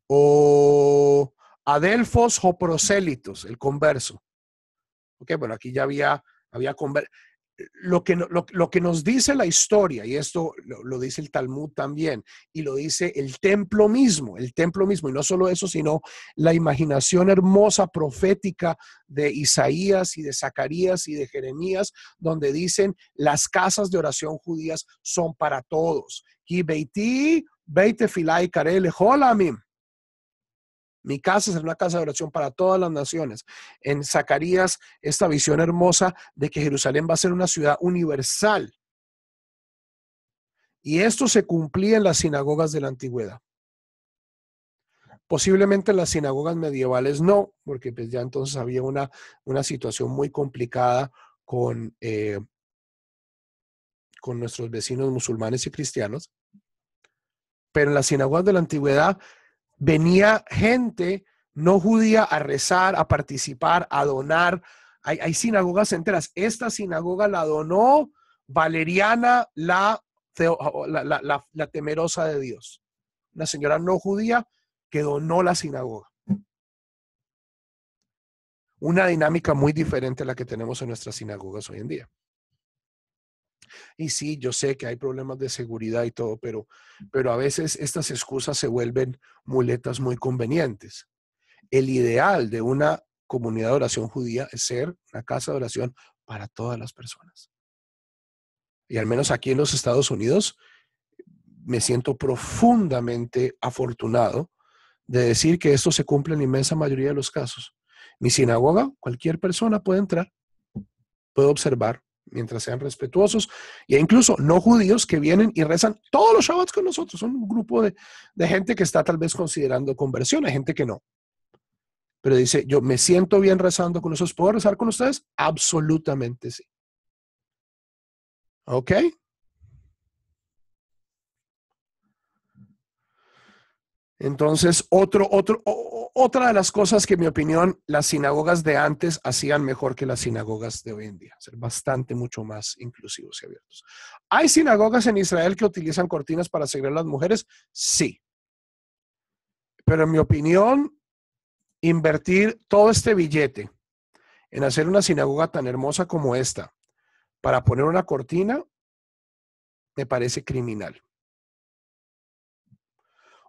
o Adelfos Hoprosélitos, el converso. Ok, bueno, aquí ya había lo que nos dice la historia, y esto lo dice el Talmud también, y lo dice el templo mismo, y no solo eso, sino la imaginación hermosa profética de Isaías y de Zacarías y de Jeremías, donde dicen las casas de oración judías son para todos. Ki beiti beite filai kare lechol amim. Mi casa será una casa de oración para todas las naciones. En Zacarías, esta visión hermosa de que Jerusalén va a ser una ciudad universal. Y esto se cumplía en las sinagogas de la antigüedad. Posiblemente en las sinagogas medievales no, porque pues ya entonces había una situación muy complicada con nuestros vecinos musulmanes y cristianos. Pero en las sinagogas de la antigüedad venía gente no judía a rezar, a participar, a donar. Hay sinagogas enteras. Esta sinagoga la donó Valeriana, la temerosa de Dios. Una señora no judía que donó la sinagoga. Una dinámica muy diferente a la que tenemos en nuestras sinagogas hoy en día. Y sí, yo sé que hay problemas de seguridad y todo, pero a veces estas excusas se vuelven muletas muy convenientes. El ideal de una comunidad de oración judía es ser una casa de oración para todas las personas. Y al menos aquí en los Estados Unidos me siento profundamente afortunado de decir que esto se cumple en la inmensa mayoría de los casos. Mi sinagoga, cualquier persona puede entrar, puede observar, mientras sean respetuosos, y hay incluso no judíos que vienen y rezan todos los Shabbats con nosotros. Son un grupo de gente que está tal vez considerando conversión, hay gente que no. Pero dice, yo me siento bien rezando con nosotros. ¿Puedo rezar con ustedes? Absolutamente sí. ¿Ok? Entonces, otra de las cosas que, en mi opinión, las sinagogas de antes hacían mejor que las sinagogas de hoy en día. Ser bastante, mucho más inclusivos y abiertos. ¿Hay sinagogas en Israel que utilizan cortinas para segregar a las mujeres? Sí. Pero en mi opinión, invertir todo este billete en hacer una sinagoga tan hermosa como esta para poner una cortina me parece criminal.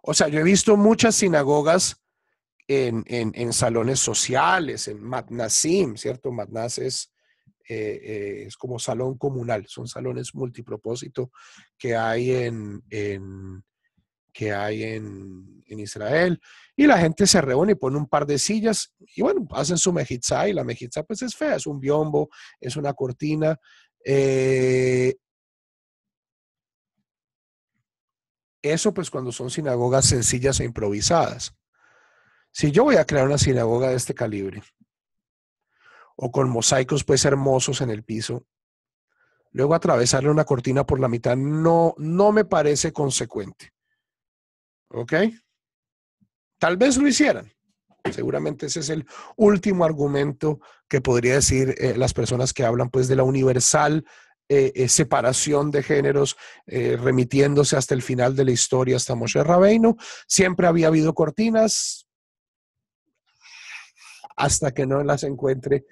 O sea, yo he visto muchas sinagogas en salones sociales, en matnasim, ¿cierto? Matnas es como salón comunal, son salones multipropósito que hay que hay en Israel. Y la gente se reúne y pone un par de sillas y bueno, hacen su mejitzá y la mejitzá pues es fea, es un biombo, es una cortina. Eso pues cuando son sinagogas sencillas e improvisadas. Si yo voy a crear una sinagoga de este calibre o con mosaicos pues hermosos en el piso, luego atravesarle una cortina por la mitad no me parece consecuente. ¿Ok? Tal vez lo hicieran. Seguramente ese es el último argumento que podría decir las personas que hablan pues de la universal separación de géneros, remitiéndose hasta el final de la historia, hasta Moshe Rabbeinu. Siempre había habido cortinas hasta que no las encuentre.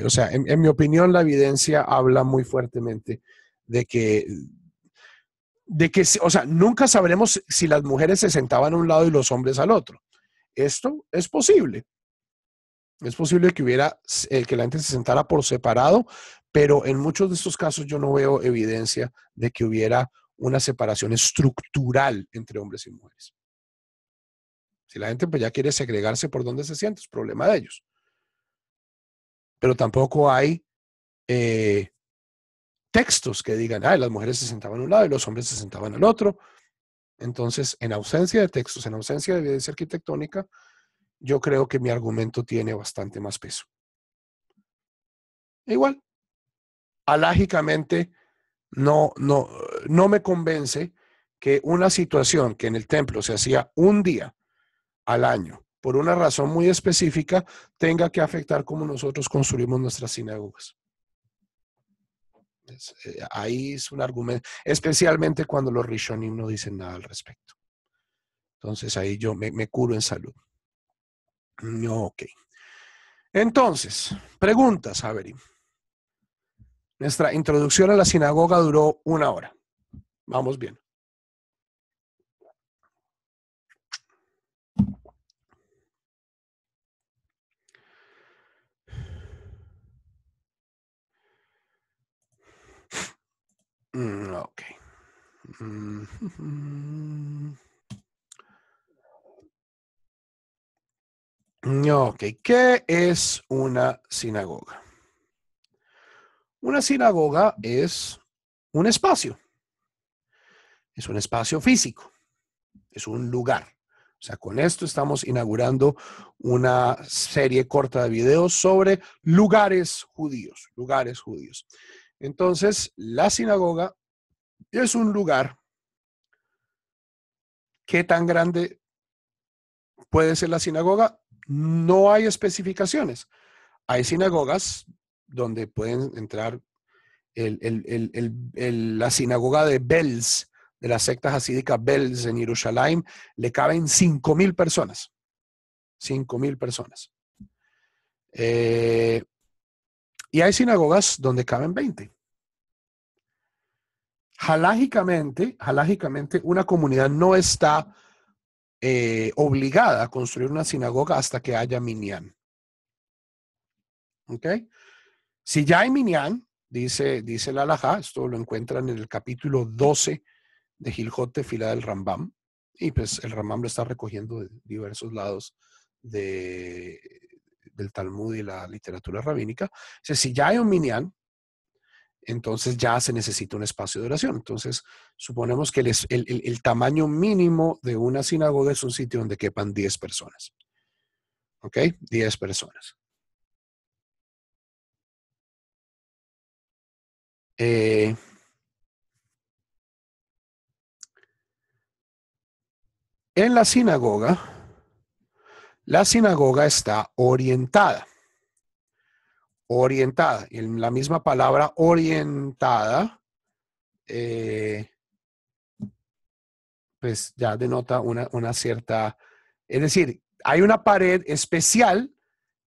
O sea, en mi opinión, la evidencia habla muy fuertemente de que, o sea, nunca sabremos si las mujeres se sentaban a un lado y los hombres al otro. Esto es posible. Es posible que hubiera, que la gente se sentara por separado, pero en muchos de estos casos yo no veo evidencia de que hubiera una separación estructural entre hombres y mujeres. Si la gente pues ya quiere segregarse por donde se siente, es problema de ellos. Pero tampoco hay textos que digan, las mujeres se sentaban a un lado y los hombres se sentaban al otro. Entonces, en ausencia de textos, en ausencia de evidencia arquitectónica, yo creo que mi argumento tiene bastante más peso. Igual, alágicamente, no me convence que una situación que en el templo se hacía un día al año, por una razón muy específica, tenga que afectar cómo nosotros construimos nuestras sinagogas. Ahí es un argumento, especialmente cuando los Rishonim no dicen nada al respecto. Entonces ahí yo me curo en salud. Ok. Entonces, preguntas, Avery. Nuestra introducción a la sinagoga duró 1 hora. Vamos bien. Ok. Ok, ¿qué es una sinagoga? Una sinagoga es un espacio físico, es un lugar. O sea, con esto estamos inaugurando una serie corta de videos sobre lugares judíos. Entonces, la sinagoga es un lugar. ¿Qué tan grande puede ser la sinagoga? No hay especificaciones. Hay sinagogas donde pueden entrar la sinagoga de Belz, de la secta hasídica Belz en Jerusalén, le caben 5,000 personas. 5,000 personas. Y hay sinagogas donde caben 20. Halágicamente, una comunidad no está obligada a construir una sinagoga hasta que haya minyan. ¿Ok? Si ya hay minyan, dice la halajá, esto lo encuentran en el capítulo 12 de Hilhot Tefilá del Rambam, y pues el Rambam lo está recogiendo de diversos lados del Talmud y la literatura rabínica. O sea, si ya hay un minyan, entonces ya se necesita un espacio de oración. Entonces, suponemos que el tamaño mínimo de una sinagoga es un sitio donde quepan 10 personas. ¿Ok? 10 personas. En la sinagoga está orientada. Orientada. Y en la misma palabra orientada, pues ya denota una cierta, es decir, hay una pared especial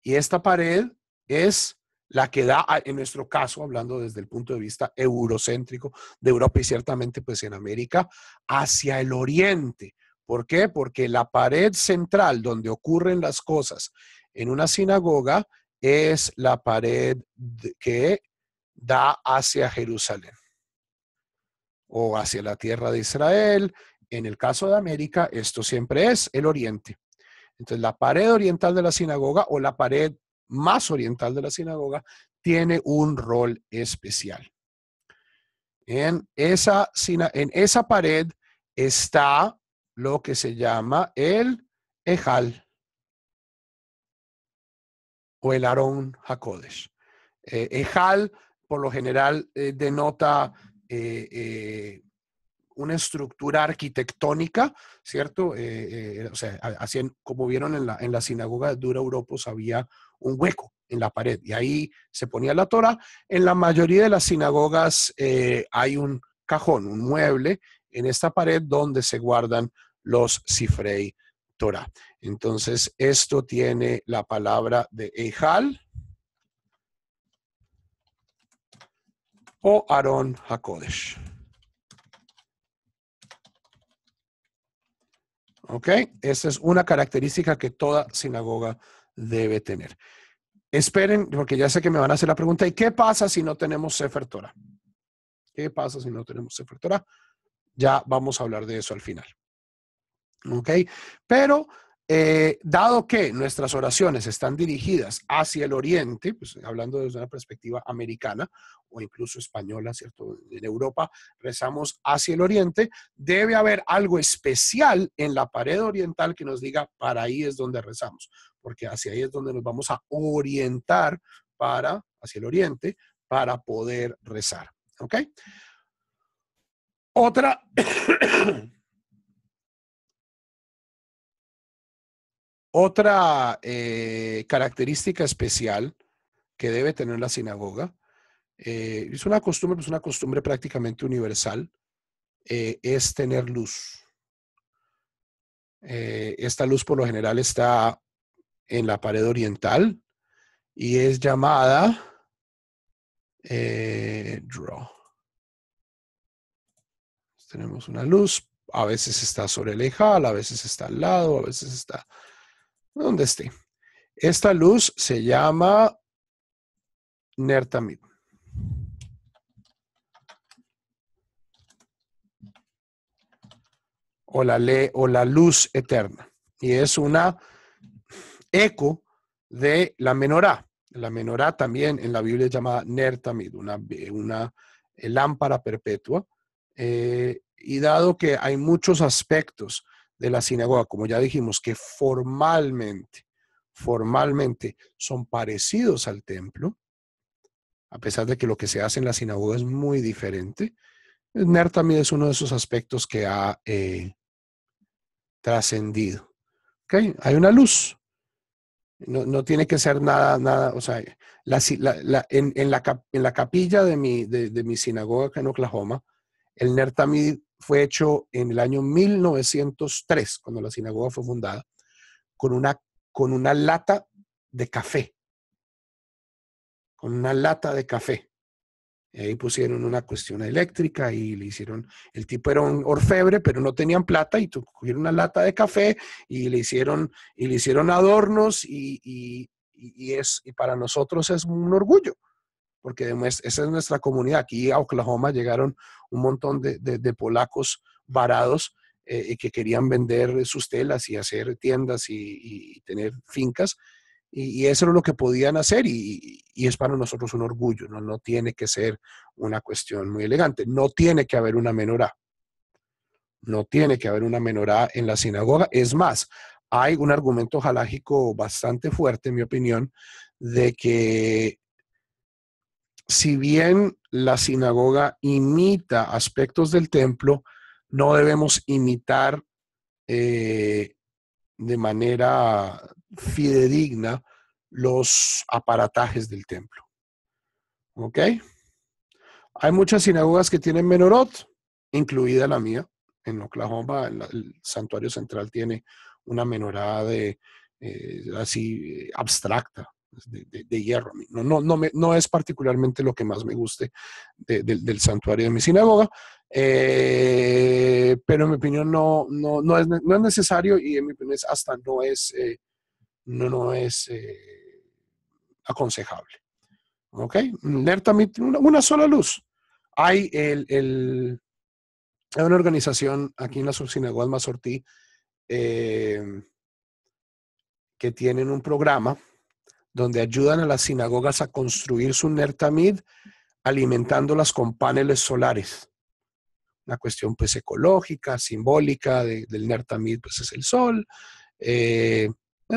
y esta pared es la que da, en nuestro caso, hablando desde el punto de vista eurocéntrico de Europa y ciertamente pues en América, hacia el oriente. ¿Por qué? Porque la pared central donde ocurren las cosas en una sinagoga es la pared que da hacia Jerusalén o hacia la tierra de Israel. En el caso de América, esto siempre es el oriente. Entonces, la pared oriental de la sinagoga o la pared más oriental de la sinagoga tiene un rol especial. En esa pared está lo que se llama el Ejal o el Arón HaKodesh. Ejal, por lo general, denota una estructura arquitectónica, ¿cierto? O sea, así como vieron en la sinagoga de Dura Europos, había un hueco en la pared y ahí se ponía la Torah. En la mayoría de las sinagogas hay un cajón, un mueble en esta pared donde se guardan los Sifrei Torah. Entonces, esto tiene la palabra de Ejal o Aarón HaKodesh. ¿Ok? Esa es una característica que toda sinagoga debe tener. Esperen, porque ya sé que me van a hacer la pregunta, ¿y qué pasa si no tenemos Sefer Torah? ¿Qué pasa si no tenemos Sefer Torah? Ya vamos a hablar de eso al final. ¿Ok? Pero dado que nuestras oraciones están dirigidas hacia el oriente, pues hablando desde una perspectiva americana o incluso española, ¿cierto? En Europa rezamos hacia el oriente, debe haber algo especial en la pared oriental que nos diga para ahí es donde rezamos, porque hacia ahí es donde nos vamos a orientar hacia el oriente para poder rezar. ¿Ok? Otra... Otra característica especial que debe tener la sinagoga, es una costumbre, pues una costumbre prácticamente universal, es tener luz. Esta luz por lo general está en la pared oriental y es llamada draw. Tenemos una luz, a veces está sobre el ejal, a veces está al lado, a veces está donde esté. Esta luz se llama Ner Tamid. O la luz eterna. Y es una eco de la menorá. La menorá también en la Biblia es llamada Ner Tamid, una lámpara perpetua. Y dado que hay muchos aspectos de la sinagoga, como ya dijimos, que formalmente son parecidos al templo, a pesar de que lo que se hace en la sinagoga es muy diferente, Ner Tamid es uno de esos aspectos que ha trascendido. ¿Okay? Hay una luz. No tiene que ser nada, o sea, en la capilla de mi sinagoga acá en Oklahoma, el Ner Tamid fue hecho en el año 1903, cuando la sinagoga fue fundada, con una lata de café. Con una lata de café. Y ahí pusieron una cuestión eléctrica y le hicieron, el tipo era un orfebre, pero no tenían plata y cogieron una lata de café y le hicieron adornos y para nosotros es un orgullo, porque esa es nuestra comunidad. Aquí a Oklahoma llegaron un montón de polacos varados que querían vender sus telas y hacer tiendas y tener fincas. Y eso era lo que podían hacer y es para nosotros un orgullo, ¿no? No tiene que ser una cuestión muy elegante. No tiene que haber una menorá. No tiene que haber una menorá en la sinagoga. Es más, hay un argumento halágico bastante fuerte, en mi opinión, de que si bien la sinagoga imita aspectos del templo, no debemos imitar de manera fidedigna los aparatajes del templo. ¿Ok? Hay muchas sinagogas que tienen menorot, incluida la mía. En Oklahoma, el santuario central tiene una menorá así abstracta, de hierro. No es particularmente lo que más me guste del santuario de mi sinagoga, pero en mi opinión no es necesario y en mi opinión hasta no es aconsejable. ¿Ok? Ner también tiene una sola luz. Hay Hay una organización aquí en la Subsinagoga Mazortí que tienen un programa donde ayudan a las sinagogas a construir su Ner Tamid alimentándolas con paneles solares. Una cuestión pues ecológica, simbólica del Ner Tamid, pues es el sol. Es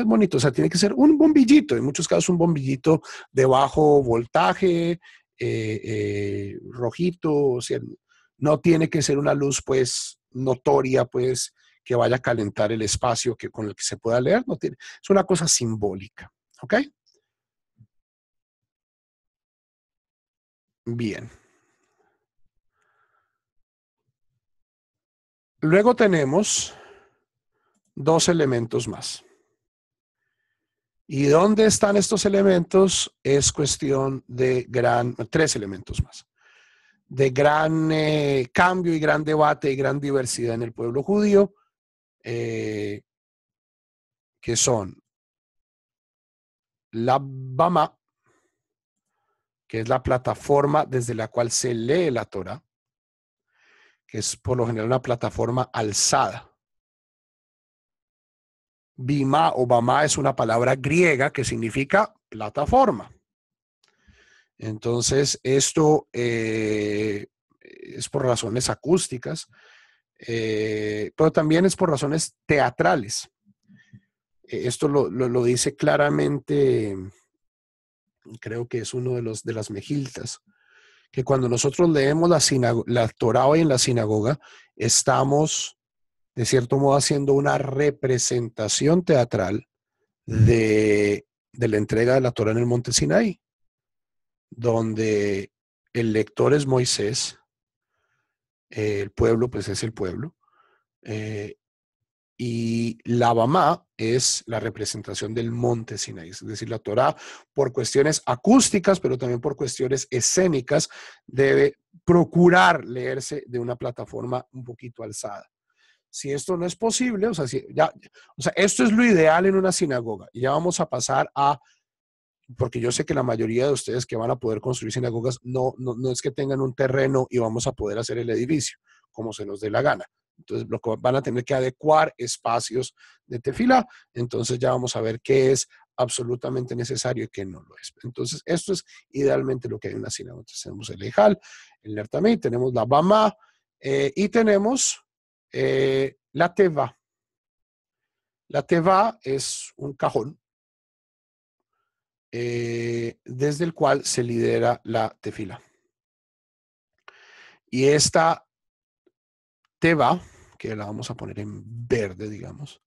bonito, o sea, tiene que ser un bombillito, en muchos casos un bombillito de bajo voltaje, rojito, o sea, no tiene que ser una luz pues notoria, pues que vaya a calentar el espacio con el que se pueda leer, no tiene, es una cosa simbólica, ¿ok? Bien. Luego tenemos dos elementos más. ¿Y dónde están estos elementos? Es cuestión de tres elementos más, de gran cambio y gran debate y gran diversidad en el pueblo judío, que son la Bama, que es la plataforma desde la cual se lee la Torah, que es por lo general una plataforma alzada. Bima o Bama es una palabra griega que significa plataforma. Entonces, esto es por razones acústicas, pero también es por razones teatrales. Esto lo dice claramente, creo que es uno de las mejiltas, que cuando nosotros leemos la Torah hoy en la sinagoga, estamos de cierto modo haciendo una representación teatral de la entrega de la Torah en el monte Sinaí, donde el lector es Moisés, el pueblo pues es el pueblo, y la Bamá es la representación del monte Sinaí, es decir, la Torá por cuestiones acústicas, pero también por cuestiones escénicas, debe procurar leerse de una plataforma un poquito alzada. Si esto no es posible, o sea, esto es lo ideal en una sinagoga, y ya vamos a pasar a, porque yo sé que la mayoría de ustedes que van a poder construir sinagogas no es que tengan un terreno y vamos a poder hacer el edificio como se nos dé la gana. Entonces, lo que van a tener que adecuar espacios de tefilá. Entonces, ya vamos a ver qué es absolutamente necesario y qué no lo es. Entonces, esto es idealmente lo que hay en una sinagoga. Entonces, tenemos el Ejal, el Ner Tamid, tenemos la Bama y tenemos la Teva. La Teva es un cajón desde el cual se lidera la tefila. Y esta teva, que la vamos a poner en verde, digamos,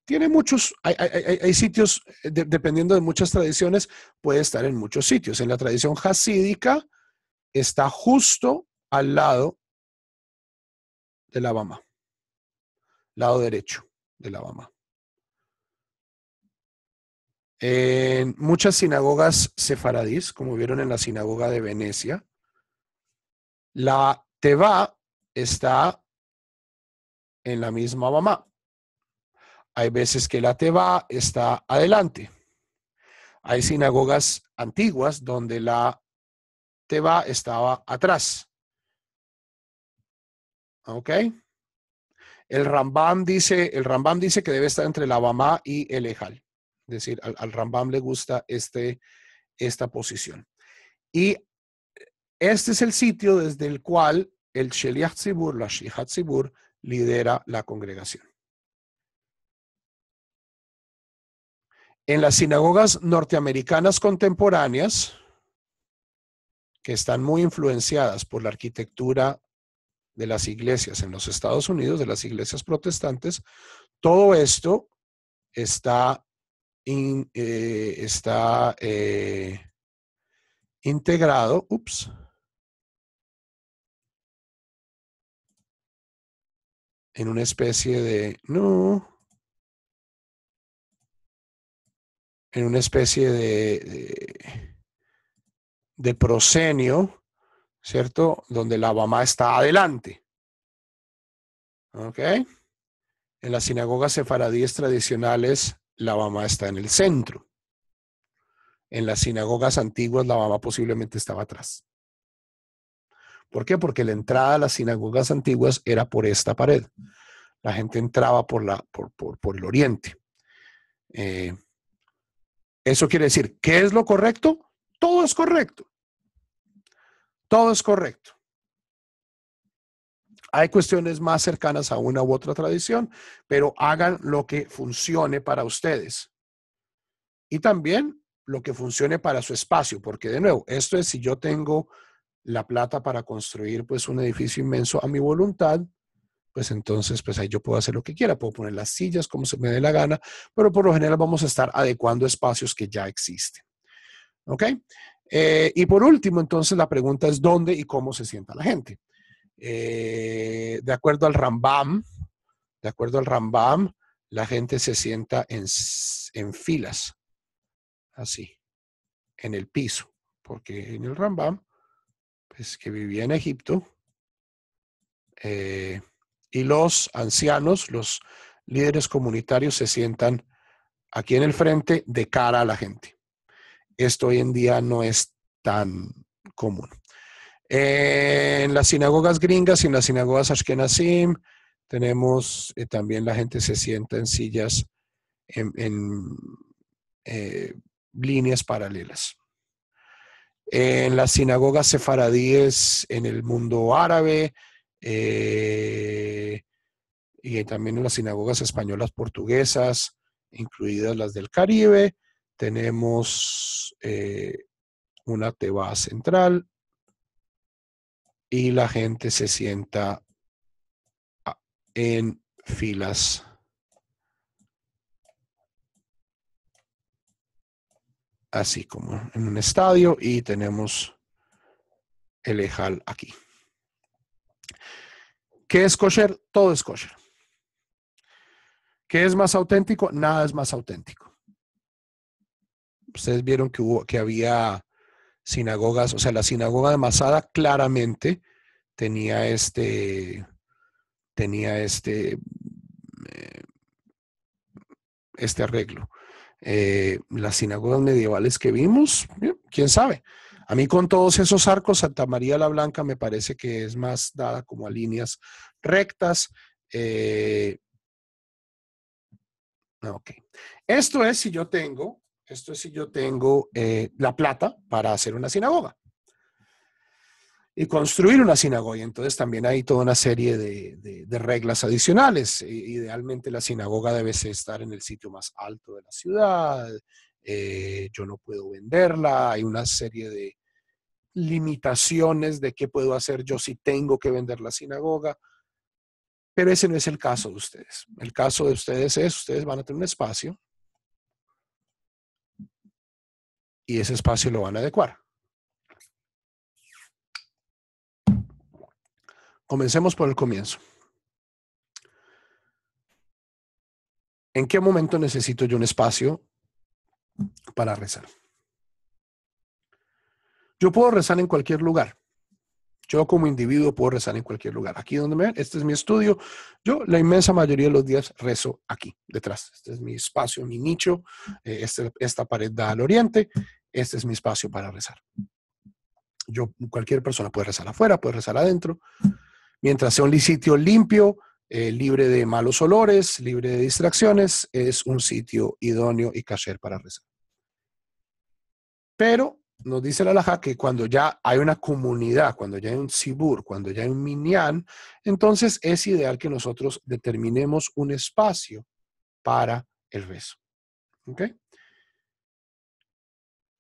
tiene muchos, hay sitios, dependiendo de muchas tradiciones, puede estar en muchos sitios. En la tradición hasídica está justo al lado de la Bama, lado derecho de la Bama. En muchas sinagogas sefaradís, como vieron en la sinagoga de Venecia, la teva está en la misma Bama. Hay veces que la teva está adelante. Hay sinagogas antiguas donde la teva estaba atrás. ¿Ok? El Rambam dice que debe estar entre la Bamá y el Ejal. Es decir, al Rambam le gusta esta posición. Y este es el sitio desde el cual el Sheliach Tzibur, la Shihat Tzibur, lidera la congregación. En las sinagogas norteamericanas contemporáneas, que están muy influenciadas por la arquitectura de las iglesias en los Estados Unidos, de las iglesias protestantes, todo esto está, integrado, en una especie en una especie de proscenio, ¿cierto? Donde la Bamá está adelante. ¿Ok? En las sinagogas sefaradíes tradicionales, la Bamá está en el centro. En las sinagogas antiguas, la Bamá posiblemente estaba atrás. ¿Por qué? Porque la entrada a las sinagogas antiguas era por esta pared. La gente entraba por el oriente. Eso quiere decir, ¿qué es lo correcto? Todo es correcto. Todo es correcto. Hay cuestiones más cercanas a una u otra tradición, pero hagan lo que funcione para ustedes. Y también lo que funcione para su espacio, porque de nuevo, esto es si yo tengo la plata para construir pues un edificio inmenso a mi voluntad, pues entonces pues ahí yo puedo hacer lo que quiera, puedo poner las sillas como se me dé la gana, pero por lo general vamos a estar adecuando espacios que ya existen. ¿Ok? Y por último, entonces la pregunta es ¿dónde y cómo se sienta la gente? De acuerdo al Rambam, la gente se sienta en filas, así, en el piso, porque en el Rambam, pues que vivía en Egipto, y los ancianos, los líderes comunitarios se sientan aquí en el frente de cara a la gente. Esto hoy en día no es tan común. En las sinagogas gringas y en las sinagogas ashkenazim tenemos también la gente se sienta en sillas en líneas paralelas. En las sinagogas sefaradíes en el mundo árabe y también en las sinagogas españolas portuguesas, incluidas las del Caribe, tenemos una teba central y la gente se sienta en filas así como en un estadio y tenemos el ejal aquí. ¿Qué es kosher? Todo es kosher. ¿Qué es más auténtico? Nada es más auténtico. Ustedes vieron que había sinagogas, o sea, la sinagoga de Masada claramente tenía este arreglo. Las sinagogas medievales que vimos, quién sabe. A mí con todos esos arcos, Santa María la Blanca me parece que es más dada como a líneas rectas. Ok. Esto es si yo tengo la plata para hacer una sinagoga y construir una sinagoga. Entonces también hay toda una serie de reglas adicionales. Idealmente la sinagoga debe estar en el sitio más alto de la ciudad. Yo no puedo venderla. Hay una serie de limitaciones de qué puedo hacer yo si tengo que vender la sinagoga. Pero ese no es el caso de ustedes. El caso de ustedes es, ustedes van a tener un espacio y ese espacio lo van a adecuar. Comencemos por el comienzo. ¿En qué momento necesito yo un espacio para rezar? Yo puedo rezar en cualquier lugar. Yo como individuo puedo rezar en cualquier lugar. Aquí donde me ven, este es mi estudio. Yo la inmensa mayoría de los días rezo aquí, detrás. Este es mi espacio, mi nicho. Esta pared da al oriente. Este es mi espacio para rezar. Cualquier persona puede rezar afuera, puede rezar adentro. Mientras sea un sitio limpio, libre de malos olores, libre de distracciones, es un sitio idóneo y kasher para rezar. Pero nos dice la halajá que cuando ya hay una comunidad, cuando ya hay un sibur, cuando ya hay un minyan, entonces es ideal que nosotros determinemos un espacio para el rezo. ¿Ok?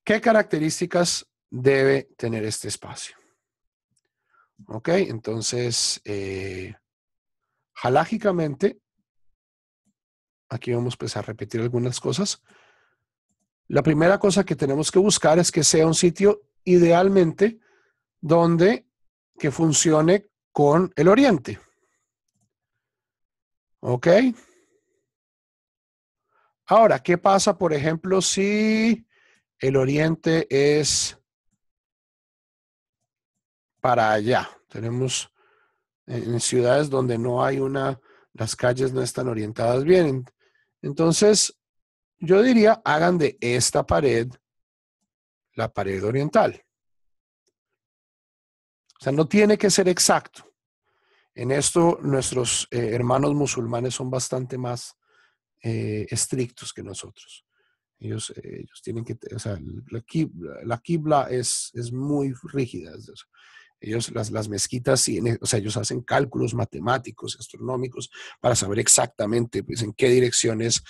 ¿Qué características debe tener este espacio? ¿Ok? Entonces, halágicamente, aquí vamos pues a repetir algunas cosas. La primera cosa que tenemos que buscar es que sea un sitio idealmente donde que funcione con el oriente. ¿Ok? Ahora, ¿qué pasa, por ejemplo, si el oriente es para allá? Tenemos en ciudades donde no hay las calles no están orientadas bien. Entonces, yo diría, hagan de esta pared la pared oriental. O sea, no tiene que ser exacto. En esto nuestros hermanos musulmanes son bastante más estrictos que nosotros. Ellos tienen que, o sea, la quibla es muy rígida. Ellos, las mezquitas, o sea, ellos hacen cálculos matemáticos, astronómicos, para saber exactamente pues, en qué dirección es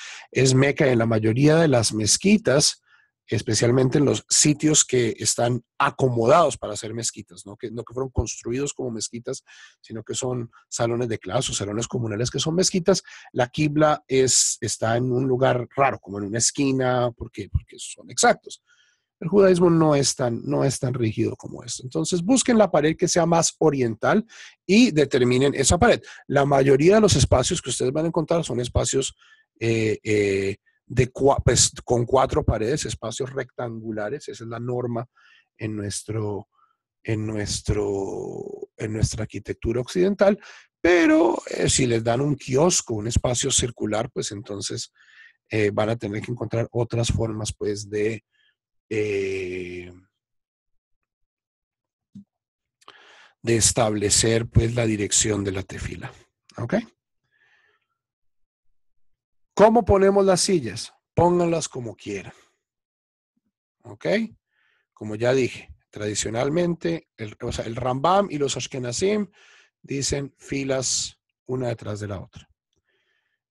Meca. En la mayoría de las mezquitas, especialmente en los sitios que están acomodados para hacer mezquitas, no que fueron construidos como mezquitas, sino que son salones de clase o salones comunales que son mezquitas, la quibla está en un lugar raro, como en una esquina, porque son exactos. El judaísmo no es tan rígido como esto. Entonces busquen la pared que sea más oriental y determinen esa pared. La mayoría de los espacios que ustedes van a encontrar son espacios pues, con 4 paredes, espacios rectangulares. Esa es la norma en, en nuestra arquitectura occidental. Pero si les dan un kiosco, un espacio circular, pues entonces van a tener que encontrar otras formas pues eh, de establecer pues la dirección de la tefila. ¿Ok? ¿Cómo ponemos las sillas? Pónganlas como quieran. ¿Ok? Como ya dije, tradicionalmente, o sea, el Rambam y los Ashkenazim dicen filas una detrás de la otra.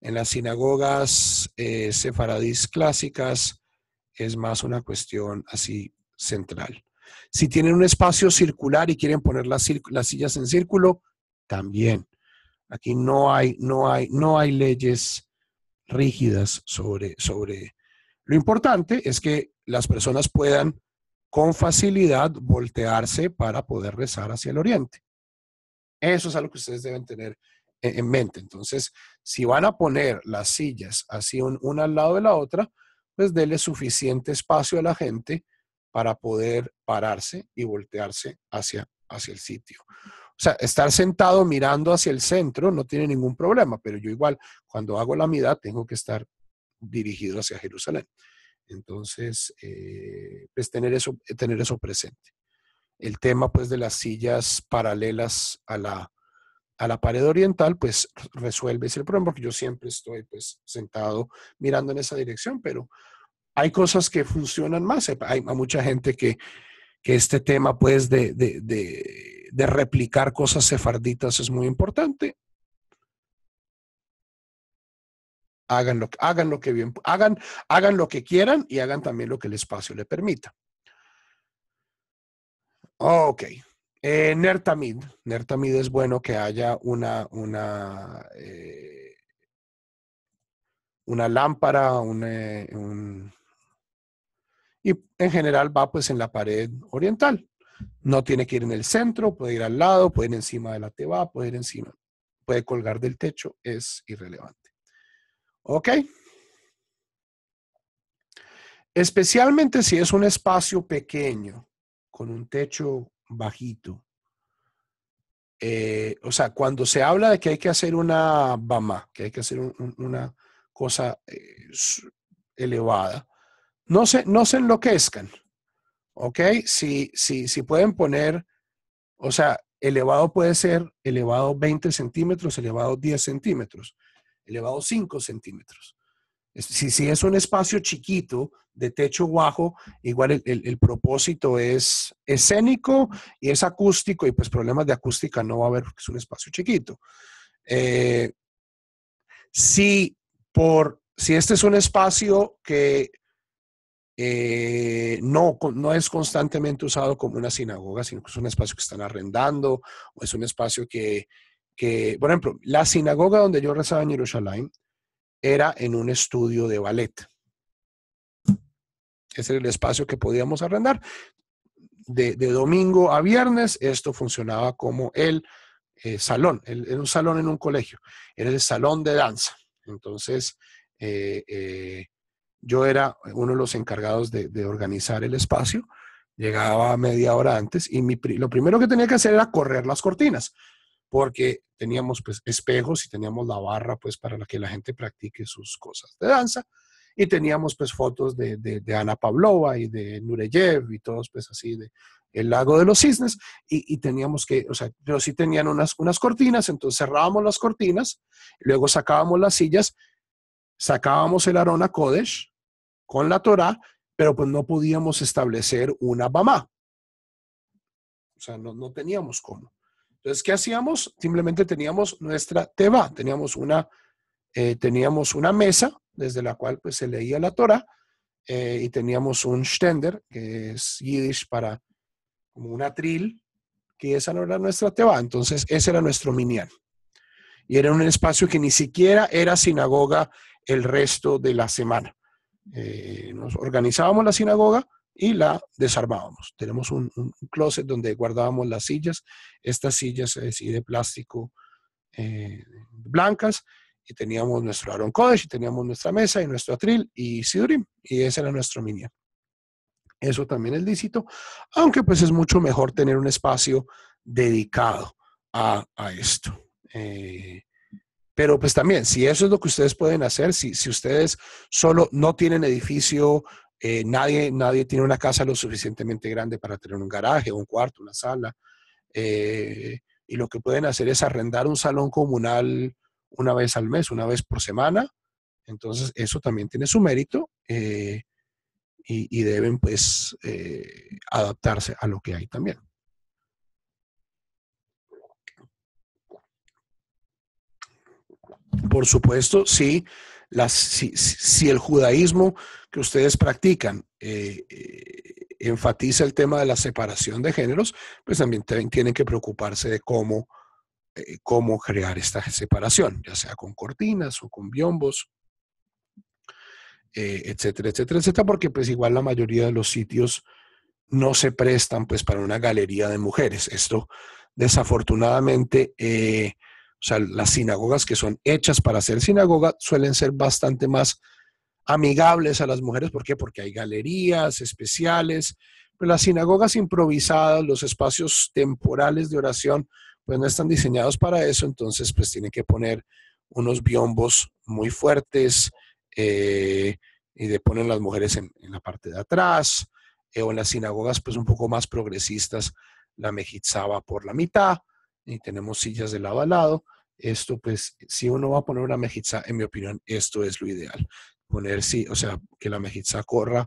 En las sinagogas sefaradís clásicas es más una cuestión así central. Si tienen un espacio circular y quieren poner las sillas en círculo, también. Aquí no hay leyes rígidas sobre. Lo importante es que las personas puedan con facilidad voltearse para poder rezar hacia el oriente. Eso es algo que ustedes deben tener en mente. Entonces, si van a poner las sillas así una al lado de la otra, pues denle suficiente espacio a la gente para poder pararse y voltearse hacia el sitio. O sea, estar sentado mirando hacia el centro no tiene ningún problema, pero yo igual, cuando hago la midá, tengo que estar dirigido hacia Jerusalén. Entonces, pues tener eso presente. El tema, pues, de las sillas paralelas a la pared oriental, pues, resuelve ese problema, porque yo siempre estoy, pues, sentado mirando en esa dirección, pero hay cosas que funcionan más. Hay mucha gente que este tema, pues, de replicar cosas sefarditas es muy importante. Hagan lo que bien, hagan lo que quieran y hagan también lo que el espacio le permita. Ok. Nertamid. Nertamid es bueno que haya una lámpara, y en general va pues en la pared oriental. No tiene que ir en el centro, puede ir al lado, puede ir encima de la teba, puede ir encima, puede colgar del techo, es irrelevante. Ok. Especialmente si es un espacio pequeño, con un techo bajito. O sea, cuando se habla de que hay que hacer una bama, que hay que hacer una cosa elevada, no se enloquezcan, ¿ok? Si pueden poner, o sea, elevado puede ser elevado 20 centímetros, elevado 10 centímetros, elevado 5 centímetros. Si es un espacio chiquito de techo bajo, igual el propósito es escénico y es acústico, y pues problemas de acústica no va a haber porque es un espacio chiquito. Si este es un espacio que no es constantemente usado como una sinagoga, sino que es un espacio que están arrendando, o es un espacio por ejemplo, la sinagoga donde yo rezaba en Jerusalén era en un estudio de ballet. Ese era el espacio que podíamos arrendar. De domingo a viernes, esto funcionaba como el salón. Era un salón en un colegio. Era el salón de danza. Entonces, yo era uno de los encargados de organizar el espacio. Llegaba media hora antes y lo primero que tenía que hacer era correr las cortinas, porque teníamos pues espejos y teníamos la barra pues para que la gente practique sus cosas de danza. y teníamos pues fotos de Ana Pavlova y de Nureyev y todos pues así de el lago de los cisnes y teníamos que, o sea, pero sí tenían unas cortinas, entonces cerrábamos las cortinas, luego sacábamos las sillas, sacábamos el Arona Kodesh con la Torá, pero pues no podíamos establecer una Bamá, o sea, no teníamos cómo. Entonces, ¿qué hacíamos? Simplemente teníamos nuestra teba, teníamos una mesa desde la cual pues se leía la Torah y teníamos un stender, que es yiddish para como un atril, que esa no era nuestra teba, entonces ese era nuestro minyan. Y era un espacio que ni siquiera era sinagoga el resto de la semana. Nos organizábamos la sinagoga y la desarmábamos. Tenemos un closet donde guardábamos las sillas, estas sillas de plástico blancas, y teníamos nuestro Aron Kodesh, y teníamos nuestra mesa y nuestro atril y sidurim, y ese era nuestro minyan. Eso también es lícito, aunque pues es mucho mejor tener un espacio dedicado a esto. Pero pues también, si eso es lo que ustedes pueden hacer, si ustedes solo no tienen edificio, nadie tiene una casa lo suficientemente grande para tener un garaje, un cuarto, una sala, y lo que pueden hacer es arrendar un salón comunal una vez al mes, una vez por semana, entonces eso también tiene su mérito y deben pues adaptarse a lo que hay también. Por supuesto, sí, si el judaísmo que ustedes practican enfatiza el tema de la separación de géneros, pues también tienen que preocuparse de cómo crear esta separación, ya sea con cortinas o con biombos, etcétera, etcétera, etcétera, porque pues igual la mayoría de los sitios no se prestan pues para una galería de mujeres. Esto desafortunadamente, o sea, las sinagogas que son hechas para ser sinagoga suelen ser bastante más amigables a las mujeres. ¿Por qué? Porque hay galerías especiales. Pues las sinagogas improvisadas, los espacios temporales de oración, pues no están diseñados para eso, entonces pues tienen que poner unos biombos muy fuertes y de ponen las mujeres en la parte de atrás, o en las sinagogas pues un poco más progresistas, la mejizá va por la mitad y tenemos sillas de lado a lado. Esto pues, si uno va a poner una mejizá, en mi opinión, esto es lo ideal. Poner, sí, o sea, que la mejizá corra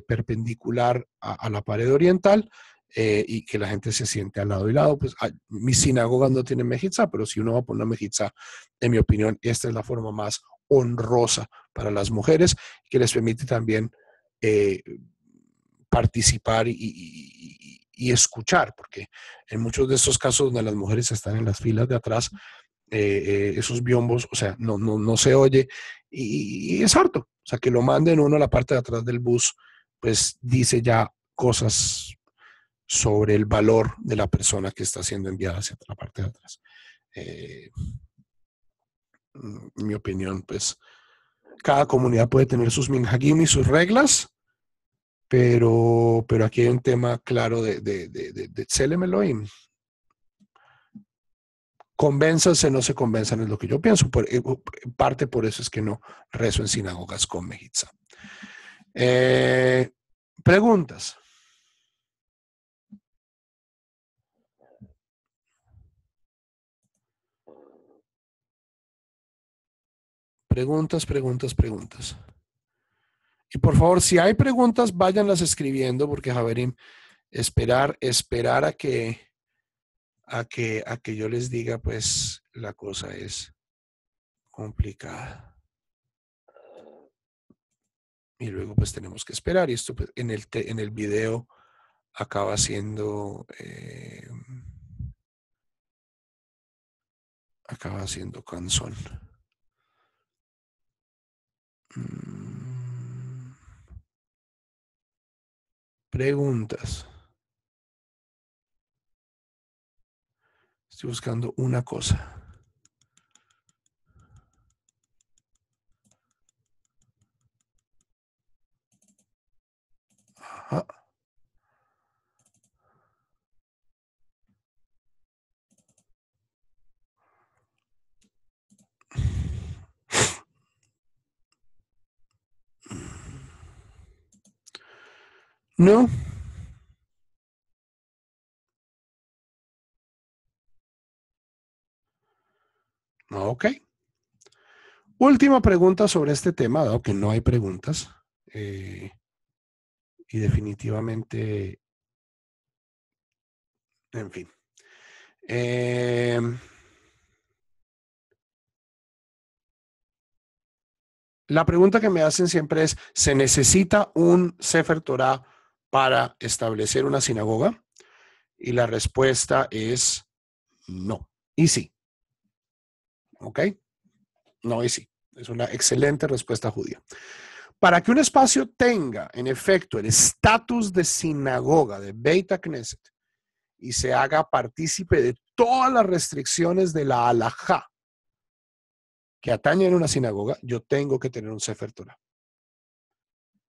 perpendicular a la pared oriental y que la gente se siente al lado y lado. Pues mis sinagogas no tienen mejizá, pero si uno va a poner una mejizá, en mi opinión, esta es la forma más honrosa para las mujeres, que les permite también eh, participar y escuchar, porque en muchos de estos casos donde las mujeres están en las filas de atrás, esos biombos, o sea, no se oye y es harto. O sea, que lo manden uno a la parte de atrás del bus, pues dice ya cosas sobre el valor de la persona que está siendo enviada hacia la parte de atrás. Eh, en mi opinión, pues cada comunidad puede tener sus minhagim y sus reglas, pero aquí hay un tema claro de Tselem Elohim. Convénzanse, no se convenzan, es lo que yo pienso. Parte por eso es que no rezo en sinagogas con mejitza. Preguntas. Preguntas, preguntas, preguntas. Y por favor, si hay preguntas, váyanlas escribiendo, porque Javerim, esperar a que yo les diga, pues la cosa es complicada. Y luego pues tenemos que esperar. Y esto pues, en el video acaba siendo cansón. Preguntas. Estoy buscando una cosa. Ajá. No. Ok. Última pregunta sobre este tema, dado que no hay preguntas. Y definitivamente, en fin. Eh, la pregunta que me hacen siempre es, ¿se necesita un Sefer Torah para establecer una sinagoga? Y la respuesta es no. Y sí. ¿Ok? No y sí. Es una excelente respuesta judía. Para que un espacio tenga, en efecto, el estatus de sinagoga, de Beit HaKnesset, y se haga partícipe de todas las restricciones de la halajá que atañen a una sinagoga, yo tengo que tener un Sefer Torah.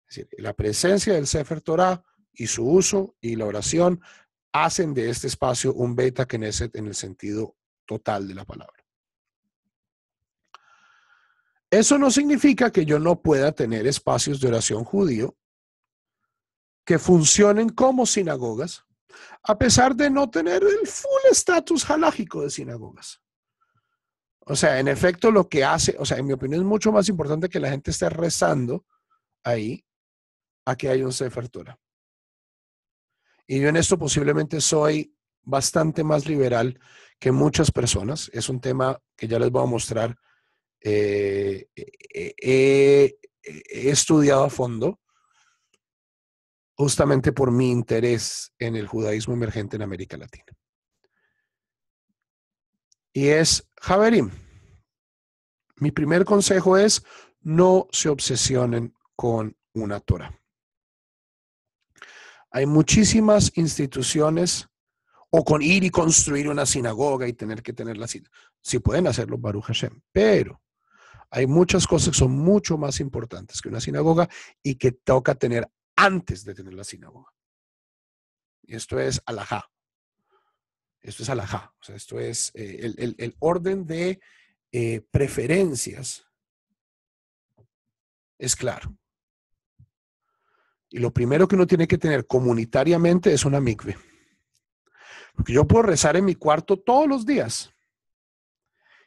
Es decir, la presencia del Sefer Torah y su uso y la oración hacen de este espacio un Beit HaKnesset en el sentido total de la palabra. Eso no significa que yo no pueda tener espacios de oración judío que funcionen como sinagogas, a pesar de no tener el full estatus halágico de sinagogas. O sea, en efecto, lo que hace, o sea, en mi opinión es mucho más importante que la gente esté rezando ahí a que haya un Sefer Torah. Y yo en esto posiblemente soy bastante más liberal que muchas personas. Es un tema que ya les voy a mostrar. He estudiado a fondo justamente por mi interés en el judaísmo emergente en América Latina. Y es, Javerim, mi primer consejo es no se obsesionen con una Torah. Hay muchísimas instituciones o con ir y construir una sinagoga y tener que tenerla así. Sí pueden hacerlo, Baruch Hashem, pero hay muchas cosas que son mucho más importantes que una sinagoga y que toca tener antes de tener la sinagoga. Y esto es alajá. Esto es alajá. O sea, esto es el orden de preferencias es claro. Y lo primero que uno tiene que tener comunitariamente es una mikve. Porque yo puedo rezar en mi cuarto todos los días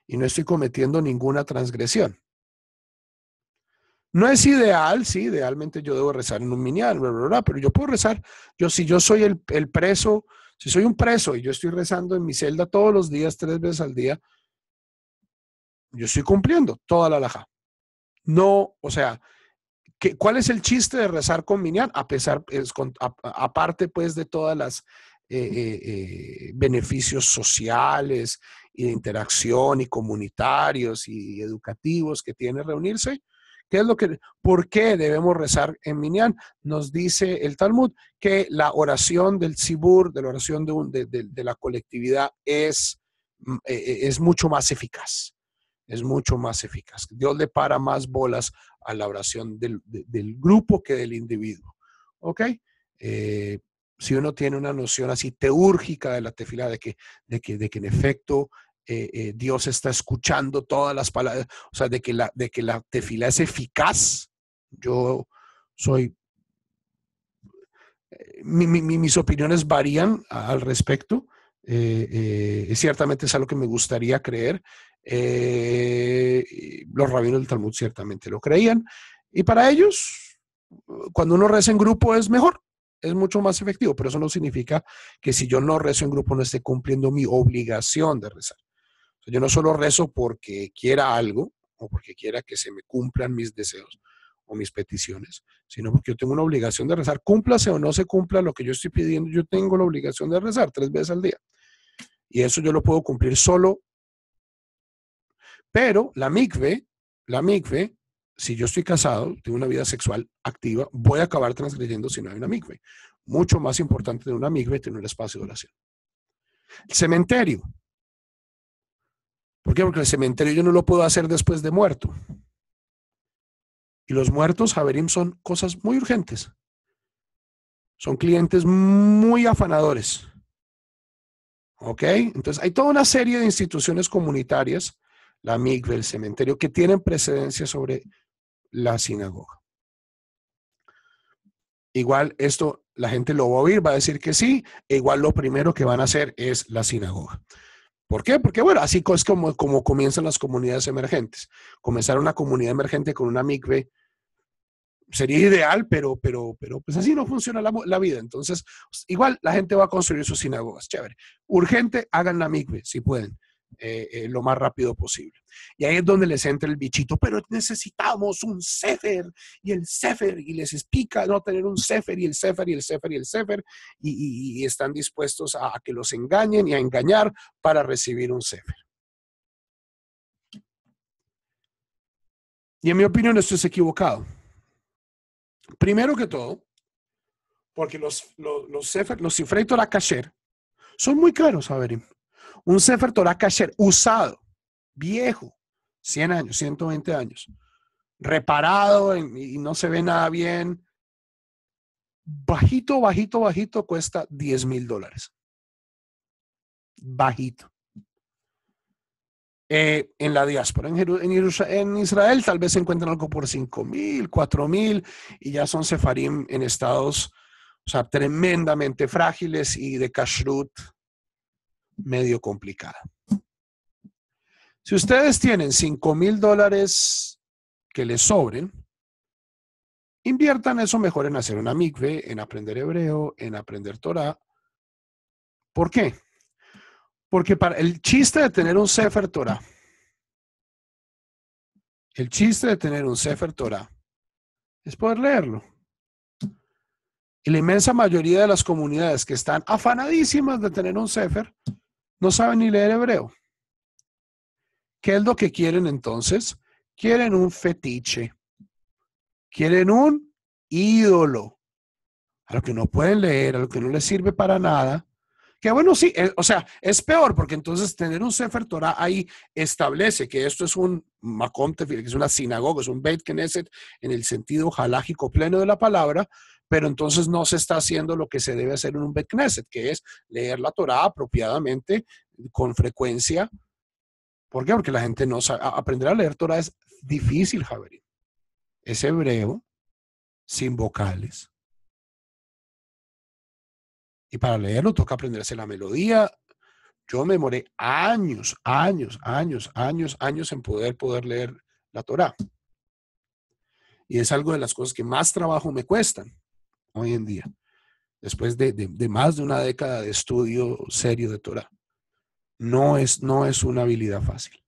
y no estoy cometiendo ninguna transgresión. No es ideal, sí, idealmente yo debo rezar en un minyan, pero yo puedo rezar. Si yo soy el preso, si soy un preso y yo estoy rezando en mi celda todos los días, 3 veces al día, yo estoy cumpliendo toda la halajá. No, o sea, ¿cuál es el chiste de rezar con minyan? Aparte pues de todas las beneficios sociales y de interacción y comunitarios y educativos que tiene reunirse. ¿Por qué debemos rezar en minyan? Nos dice el Talmud que la oración del tzibur, de la oración de la colectividad es mucho más eficaz. Es mucho más eficaz. Dios le para más bolas a la oración del grupo que del individuo. ¿Ok? Si uno tiene una noción así teúrgica de la tefilá, de que en efecto Dios está escuchando todas las palabras, o sea, de que la tefilá es eficaz, yo soy, mis opiniones varían al respecto. Ciertamente es algo que me gustaría creer. Los rabinos del Talmud ciertamente lo creían. Y para ellos, cuando uno reza en grupo es mejor, es mucho más efectivo, pero eso no significa que si yo no rezo en grupo no esté cumpliendo mi obligación de rezar. O sea, yo no solo rezo porque quiera algo o porque quiera que se me cumplan mis deseos o mis peticiones, sino porque yo tengo una obligación de rezar. Cúmplase o no se cumpla lo que yo estoy pidiendo, yo tengo la obligación de rezar 3 veces al día. Y eso yo lo puedo cumplir solo. Pero la mikve, si yo estoy casado, tengo una vida sexual activa, voy a acabar transgrediendo si no hay una mikve. Mucho más importante de una mikve tener un espacio de oración. El cementerio. ¿Por qué? Porque el cementerio yo no lo puedo hacer después de muerto. Y los muertos, Javerim, son cosas muy urgentes. Son clientes muy afanadores. ¿Ok? Entonces hay toda una serie de instituciones comunitarias, la mikve, el cementerio, que tienen precedencia sobre la sinagoga. Igual esto la gente lo va a oír, va a decir que sí, e igual lo primero que van a hacer es la sinagoga. ¿Por qué? Porque, bueno, así es como comienzan las comunidades emergentes. Comenzar una comunidad emergente con una mikve sería ideal, pero pues así no funciona la vida. Entonces, igual la gente va a construir sus sinagogas. Chévere. Urgente, hagan la mikve, si pueden, lo más rápido posible. Y ahí es donde les entra el bichito, pero necesitamos un sefer, y les explica no tener un sefer, y el sefer, y el sefer, y el sefer, y están dispuestos a que los engañen y a engañar para recibir un sefer. Y en mi opinión esto es equivocado. Primero que todo, porque los Sifrei Torah Kasher son muy caros, a ver. Un Sefer Torah Kasher usado, viejo, 100 años, 120 años, reparado y no se ve nada bien, bajito, bajito, bajito, cuesta $10,000. Bajito. En la diáspora, en Israel, tal vez se encuentran algo por 5,000, 4,000, y ya son sefarim en estados, o sea, tremendamente frágiles y de kashrut medio complicada. Si ustedes tienen $5,000 que les sobren, inviertan eso mejor en hacer una mikve, en aprender hebreo, en aprender Torah. ¿Por qué? Porque para el chiste de tener un Sefer Torah, el chiste de tener un Sefer Torah es poder leerlo. Y la inmensa mayoría de las comunidades que están afanadísimas de tener un Sefer no saben ni leer hebreo. ¿Qué es lo que quieren entonces? Quieren un fetiche. Quieren un ídolo. A lo que no pueden leer, a lo que no les sirve para nada. Que bueno, sí, o sea, es peor porque entonces tener un Sefer Torah ahí establece que esto es un Makom Tefillah, que es una sinagoga, es un Beit Knesset en el sentido halágico pleno de la palabra, pero entonces no se está haciendo lo que se debe hacer en un Beit Knesset, que es leer la Torah apropiadamente, con frecuencia. ¿Por qué? Porque la gente no sabe. Aprender a leer Torah es difícil, Javier. Es hebreo, sin vocales. Y para leerlo toca aprenderse la melodía. Yo me demoré años en poder leer la Torá. Y es algo de las cosas que más trabajo me cuestan hoy en día, después de más de una década de estudio serio de Torá. No es una habilidad fácil.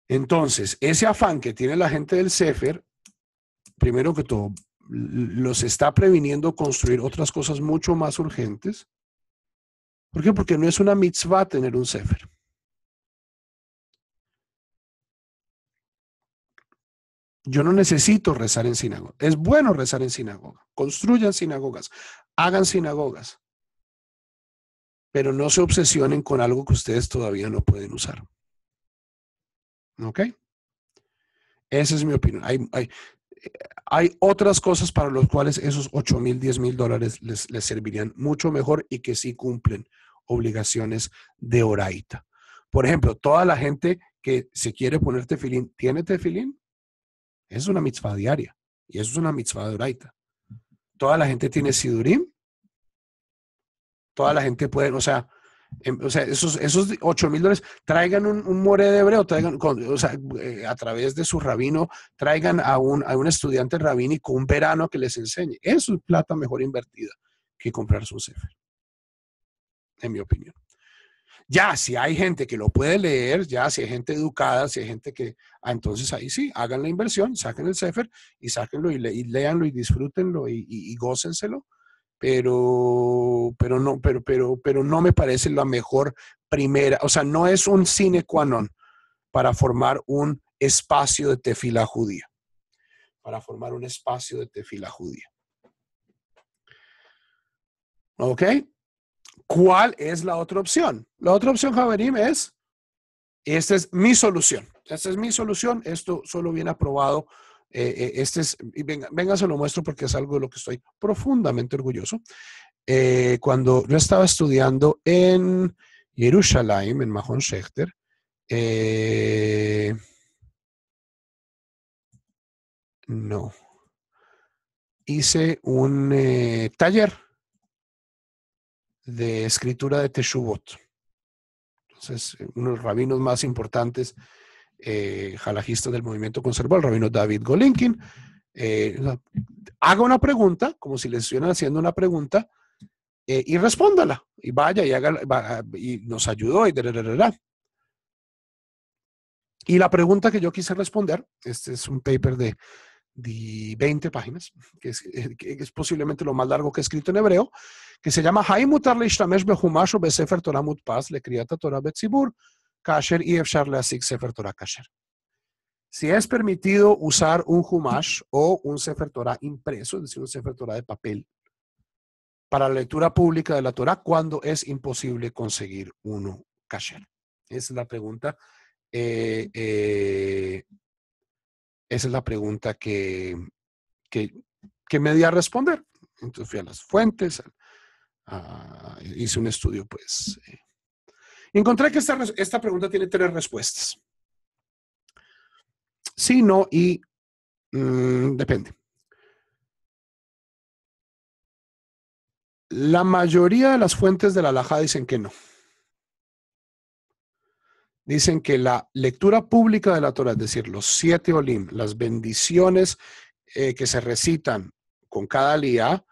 Entonces, ese afán que tiene la gente del Sefer, primero que todo, los está previniendo construir otras cosas mucho más urgentes. ¿Por qué? Porque no es una mitzvah tener un Sefer. Yo no necesito rezar en sinagoga. Es bueno rezar en sinagoga. Construyan sinagogas, hagan sinagogas, pero no se obsesionen con algo que ustedes todavía no pueden usar. ¿Ok? Esa es mi opinión. Hay otras cosas para las cuales esos $8,000, $10,000 les servirían mucho mejor y que sí cumplen obligaciones de oraita. Por ejemplo, toda la gente que se quiere poner tefilín, ¿tiene tefilín? Es una mitzvah diaria y eso es una mitzvah de oraita. Toda la gente tiene sidurim, toda la gente puede, o sea, esos $8,000, traigan un moré de hebreo, traigan, o sea, a través de su rabino, traigan a un estudiante rabínico un verano que les enseñe. Eso es plata mejor invertida que comprarse un sefer, en mi opinión. Ya, si hay gente que lo puede leer, ya, si hay gente educada, si hay gente que, entonces ahí sí, hagan la inversión, saquen el sefer y sáquenlo y léanlo y disfrútenlo y gócenselo. Pero no me parece la mejor primera, o sea, no es un sine qua non para formar un espacio de tefila judía, para formar un espacio de tefila judía. ¿Ok? ¿Cuál es la otra opción? La otra opción, Javerim, esta es mi solución. Esta es mi solución. Esto solo viene aprobado. Y venga, se lo muestro porque es algo de lo que estoy profundamente orgulloso. Cuando yo estaba estudiando en Jerusalén, en Mahon Shechter, no. hice un taller de escritura de Teshuvot. Entonces, uno de los rabinos más importantes jalajistas del movimiento conservador, el rabino David Golinkin, haga una pregunta, como si le estuvieran haciendo una pregunta, y respóndala, y vaya y haga, y nos ayudó, y la pregunta que yo quise responder, este es un paper de 20 páginas, que es posiblemente lo más largo que he escrito en hebreo, que se llama Haim mutar leishtamesh behumash o besefer Torah mudpas lekriyat Torah betzibur kasher y efshar leasig sefer Torah kasher. Si es permitido usar un humash o un sefer Torah impreso, es decir, un sefer Torah de papel, para la lectura pública de la Torah, cuando es imposible conseguir uno kasher. Esa es la pregunta. Esa es la pregunta que me di a responder. Entonces fui a las fuentes, hice un estudio, pues. Encontré que esta pregunta tiene 3 respuestas. Sí, no y depende. La mayoría de las fuentes de la halajá dicen que no. Dicen que la lectura pública de la Torah, es decir, los 7 olim, las bendiciones que se recitan con cada aliyá,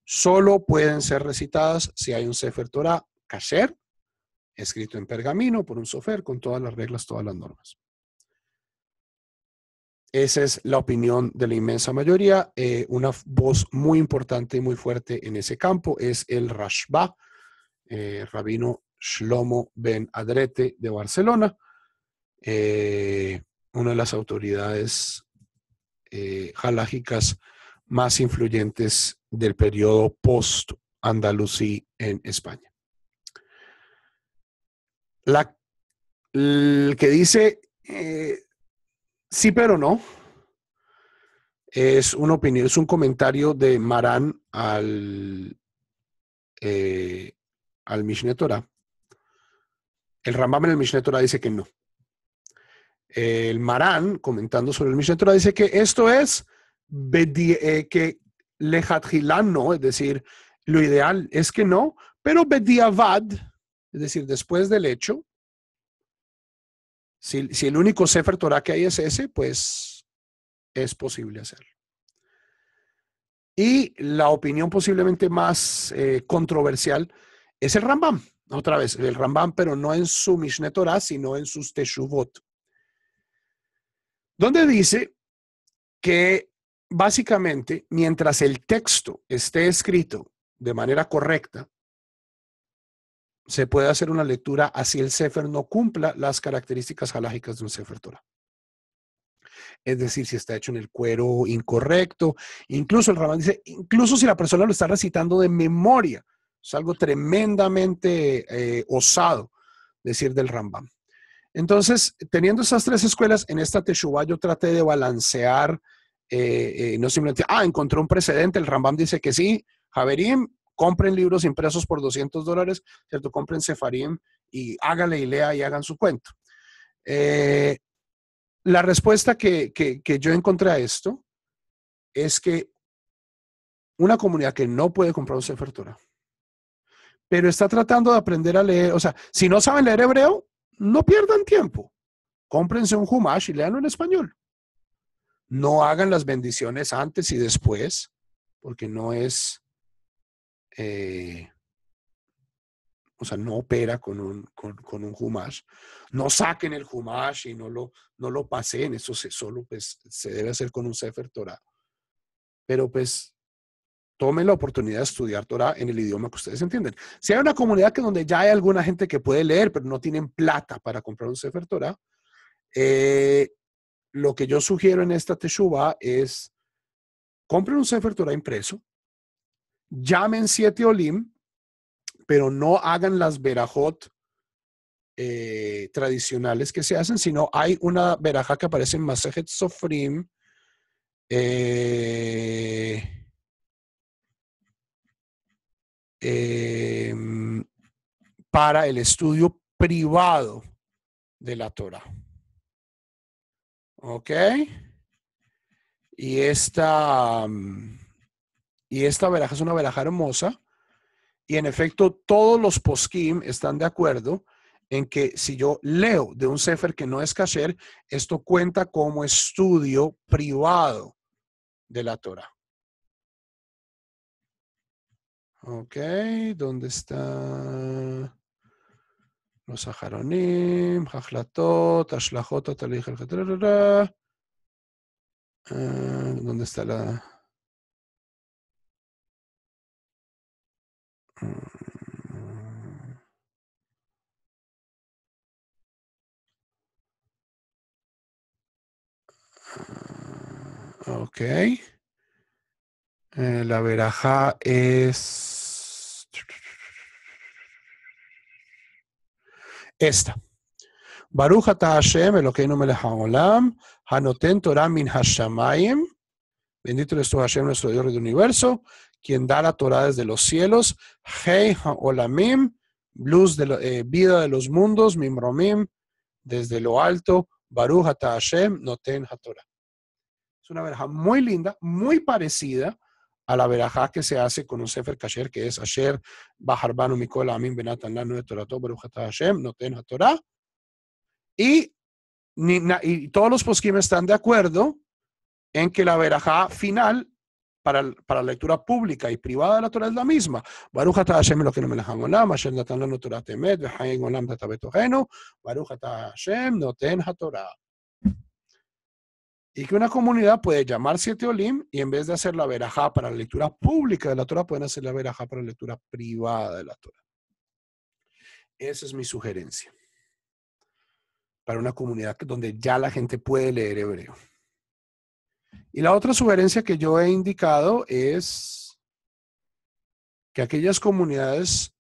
solo pueden ser recitadas si hay un sefer Torah kasher, escrito en pergamino por un sofer, con todas las reglas, todas las normas. Esa es la opinión de la inmensa mayoría. Una voz muy importante y muy fuerte en ese campo es el Rashba, rabino Shlomo Ben Adrete de Barcelona, una de las autoridades halágicas más influyentes del periodo post-andalusí en España. El que dice sí, pero no, es una opinión, es un comentario de Marán al Mishneh Torah. El Rambam en el Mishneh Torah dice que no. El Marán, comentando sobre el Mishneh Torah, dice que esto es que lejatjilán no, es decir, lo ideal es que no, pero bediavad, es decir, después del hecho, si el único Sefer Torah que hay es ese, pues es posible hacerlo. Y la opinión posiblemente más controversial es el Rambam. Otra vez, el Rambam, pero no en su Mishneh Torah, sino en sus Teshuvot, donde dice que básicamente, mientras el texto esté escrito de manera correcta, se puede hacer una lectura así el Sefer no cumpla las características halágicas de un Sefer Torah. Es decir, si está hecho en el cuero incorrecto, incluso el Rambam dice, incluso si la persona lo está recitando de memoria, es algo tremendamente osado decir del Rambam. Entonces, teniendo esas 3 escuelas, en esta Teshuvah yo traté de balancear, no simplemente, encontré un precedente, el Rambam dice que sí, Javerim, compren libros impresos por $200, ¿cierto? Compren Sefarim y hágale y lea y hagan su cuento. La respuesta que yo encontré a esto es que una comunidad que no puede comprar un Sefer Torah, pero está tratando de aprender a leer, o sea, si no saben leer hebreo, no pierdan tiempo. Cómprense un Humash y léanlo en español. No hagan las bendiciones antes y después, porque no es, o sea, no opera con un Humash. No saquen el Humash y no lo pasen. Eso solo pues, se debe hacer con un Sefer Torah. Pero pues tomen la oportunidad de estudiar Torah en el idioma que ustedes entienden. Si hay una comunidad donde ya hay alguna gente que puede leer, pero no tienen plata para comprar un Sefer Torah, lo que yo sugiero en esta Teshuvah es compren un Sefer Torah impreso, llamen 7 olim, pero no hagan las verajot tradicionales que se hacen, sino hay una verajá que aparece en Masejet Sofrim, para el estudio privado de la Torah. ¿Ok? Y esta Y esta verajá es una verajá hermosa. Y en efecto, todos los poskim están de acuerdo en que si yo leo de un sefer que no es kasher, esto cuenta como estudio privado de la Torah. Ok, ¿dónde está? Los Aharonim, Hachlatot, Ashlachot, Talich, ¿dónde está la...? Ok. La verajá es esta. Baruch atah Hashem, Elokeinu melech haolam, hanoten Torah min hashamayim. Bendito eres tú, Hashem, nuestro Dios del universo, quien da la Torah desde los cielos. Hei haolamim, luz de vida de los mundos, mimromim, desde lo alto. Baruch atah Hashem, noten haTorah. Es una verajá muy linda, muy parecida a la verajá que se hace con un sefer kasher, que es Asher Baharbanu Mikol Amin Benatan Lanu Torato Baruch atah Hashem, noten haTorah. Y todos los poskim están de acuerdo en que la verajá final para la lectura pública y privada de la Torah es la misma. Baruch atah Hashem Elokeinu melech haolam, asher natan lanu Torat emet, v'chaim olam tata betochenu, Baruch atah Hashem noten haTorah. Y que una comunidad puede llamar 7 olim y en vez de hacer la verajá para la lectura pública de la Torah, pueden hacer la verajá para la lectura privada de la Torah. Esa es mi sugerencia para una comunidad donde ya la gente puede leer hebreo. Y la otra sugerencia que yo he indicado es que aquellas comunidades,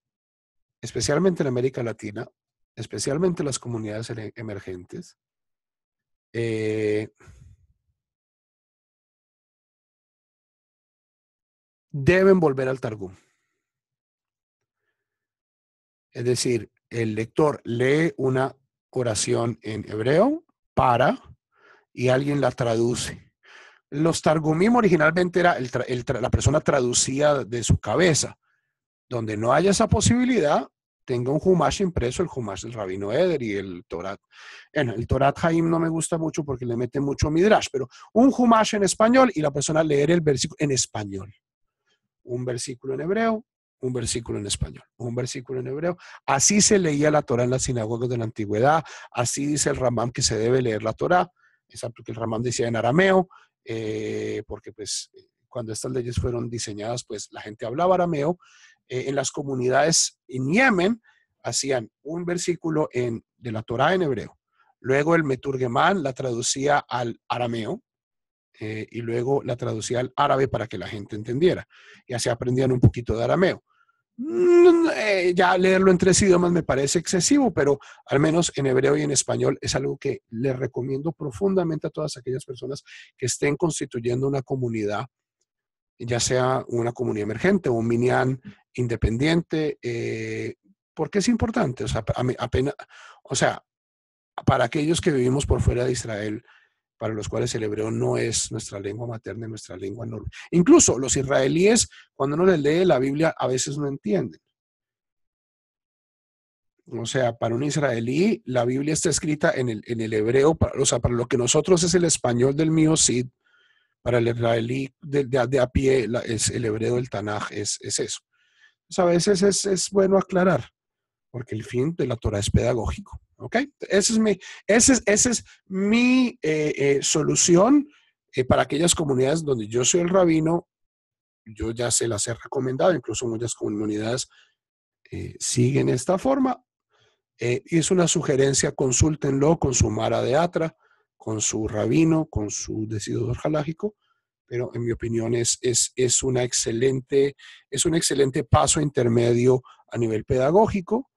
especialmente en América Latina, especialmente las comunidades emergentes, deben volver al Targum. Es decir, el lector lee una oración en hebreo y alguien la traduce. Los Targumim originalmente era la persona traducía de su cabeza. Donde no haya esa posibilidad, tenga un Humash impreso, el Humash del Rabino Eder y el Torat. Bueno, el Torat Haim no me gusta mucho porque le mete mucho Midrash, pero un Humash en español y la persona leer el versículo en español. Un versículo en hebreo, un versículo en español, un versículo en hebreo. Así se leía la Torah en las sinagogas de la antigüedad, así dice el Rambam que se debe leer la Torah, exacto, que el Rambam decía en arameo, porque pues cuando estas leyes fueron diseñadas, pues la gente hablaba arameo. En las comunidades en Yemen hacían un versículo de la Torah en hebreo, luego el Meturgemán la traducía al arameo, y luego la traducía al árabe para que la gente entendiera. Y así aprendían un poquito de arameo. Ya leerlo en 3 idiomas me parece excesivo, pero al menos en hebreo y en español es algo que les recomiendo profundamente a todas aquellas personas que estén constituyendo una comunidad, ya sea una comunidad emergente o un minyan independiente, porque es importante. O sea, para aquellos que vivimos por fuera de Israel, para los cuales el hebreo no es nuestra lengua materna, nuestra lengua normal. Incluso los israelíes, cuando uno les lee la Biblia, a veces no entienden. O sea, para un israelí, la Biblia está escrita en el hebreo, o sea, para lo que nosotros es el español del Miosid, para el israelí de a pie, es el hebreo del Tanaj, es eso. Entonces, a veces es bueno aclarar, porque el fin de la Torah es pedagógico. ¿Ok? Esa es mi solución para aquellas comunidades donde yo soy el rabino. Yo ya se las he recomendado, incluso muchas comunidades siguen esta forma. Y es una sugerencia, consúltenlo con su Mara de Atra, con su rabino, con su decidor halágico, pero en mi opinión es un excelente paso intermedio a nivel pedagógico,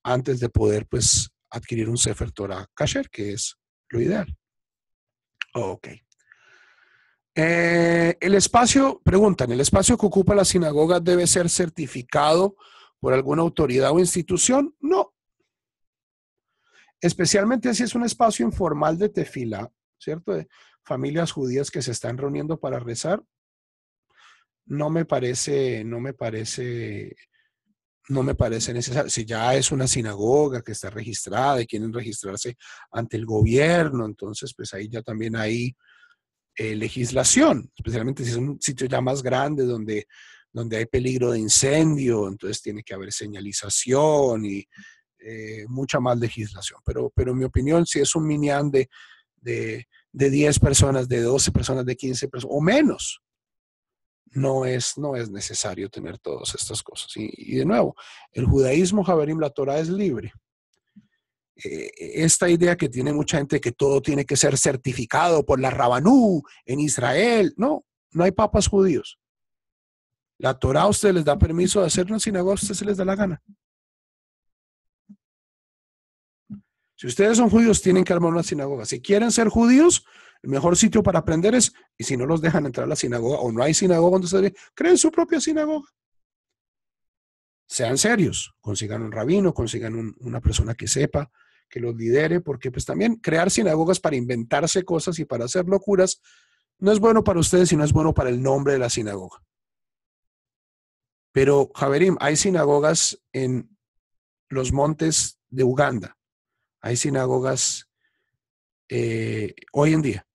antes de poder pues adquirir un Sefer Torah kasher, que es lo ideal. Ok. El espacio que ocupa la sinagoga debe ser certificado por alguna autoridad o institución. No. Especialmente si es un espacio informal de tefila, ¿cierto? De familias judías que se están reuniendo para rezar. no me parece necesario. Si ya es una sinagoga que está registrada y quieren registrarse ante el gobierno, entonces pues ahí ya también hay legislación, especialmente si es un sitio ya más grande donde hay peligro de incendio, entonces tiene que haber señalización y mucha más legislación. Pero en mi opinión, si es un minyan de 10 personas, de 12 personas, de 15 personas o menos, no es necesario tener todas estas cosas. Y de nuevo, el judaísmo, Javerim, la Torah es libre. Esta idea que tiene mucha gente que todo tiene que ser certificado por la Rabanú en Israel, no hay papas judíos. La Torah a ustedes les da permiso de hacer una sinagoga, a ustedes se les da la gana. Si ustedes son judíos, tienen que armar una sinagoga. Si quieren ser judíos, el mejor sitio para aprender es, y si no los dejan entrar a la sinagoga o no hay sinagoga donde ustedes creen su propia sinagoga. Sean serios, consigan un rabino, consigan una persona que sepa, que los lidere, porque pues también crear sinagogas para inventarse cosas y para hacer locuras no es bueno para ustedes y no es bueno para el nombre de la sinagoga. Pero, Javerim, hay sinagogas en los montes de Uganda, hay sinagogas hoy en día,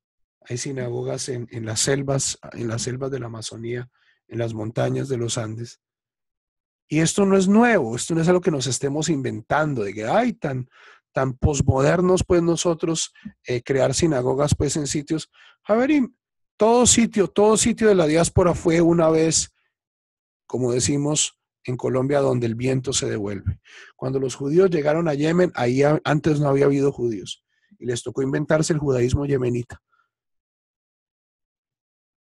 hay sinagogas en las selvas de la Amazonía, en las montañas de los Andes. Y esto no es nuevo, esto no es algo que nos estemos inventando, de que hay tan posmodernos pues nosotros crear sinagogas pues en sitios. Javerim, todo sitio de la diáspora fue una vez, como decimos en Colombia, donde el viento se devuelve. Cuando los judíos llegaron a Yemen, ahí antes no había habido judíos y les tocó inventarse el judaísmo yemenita.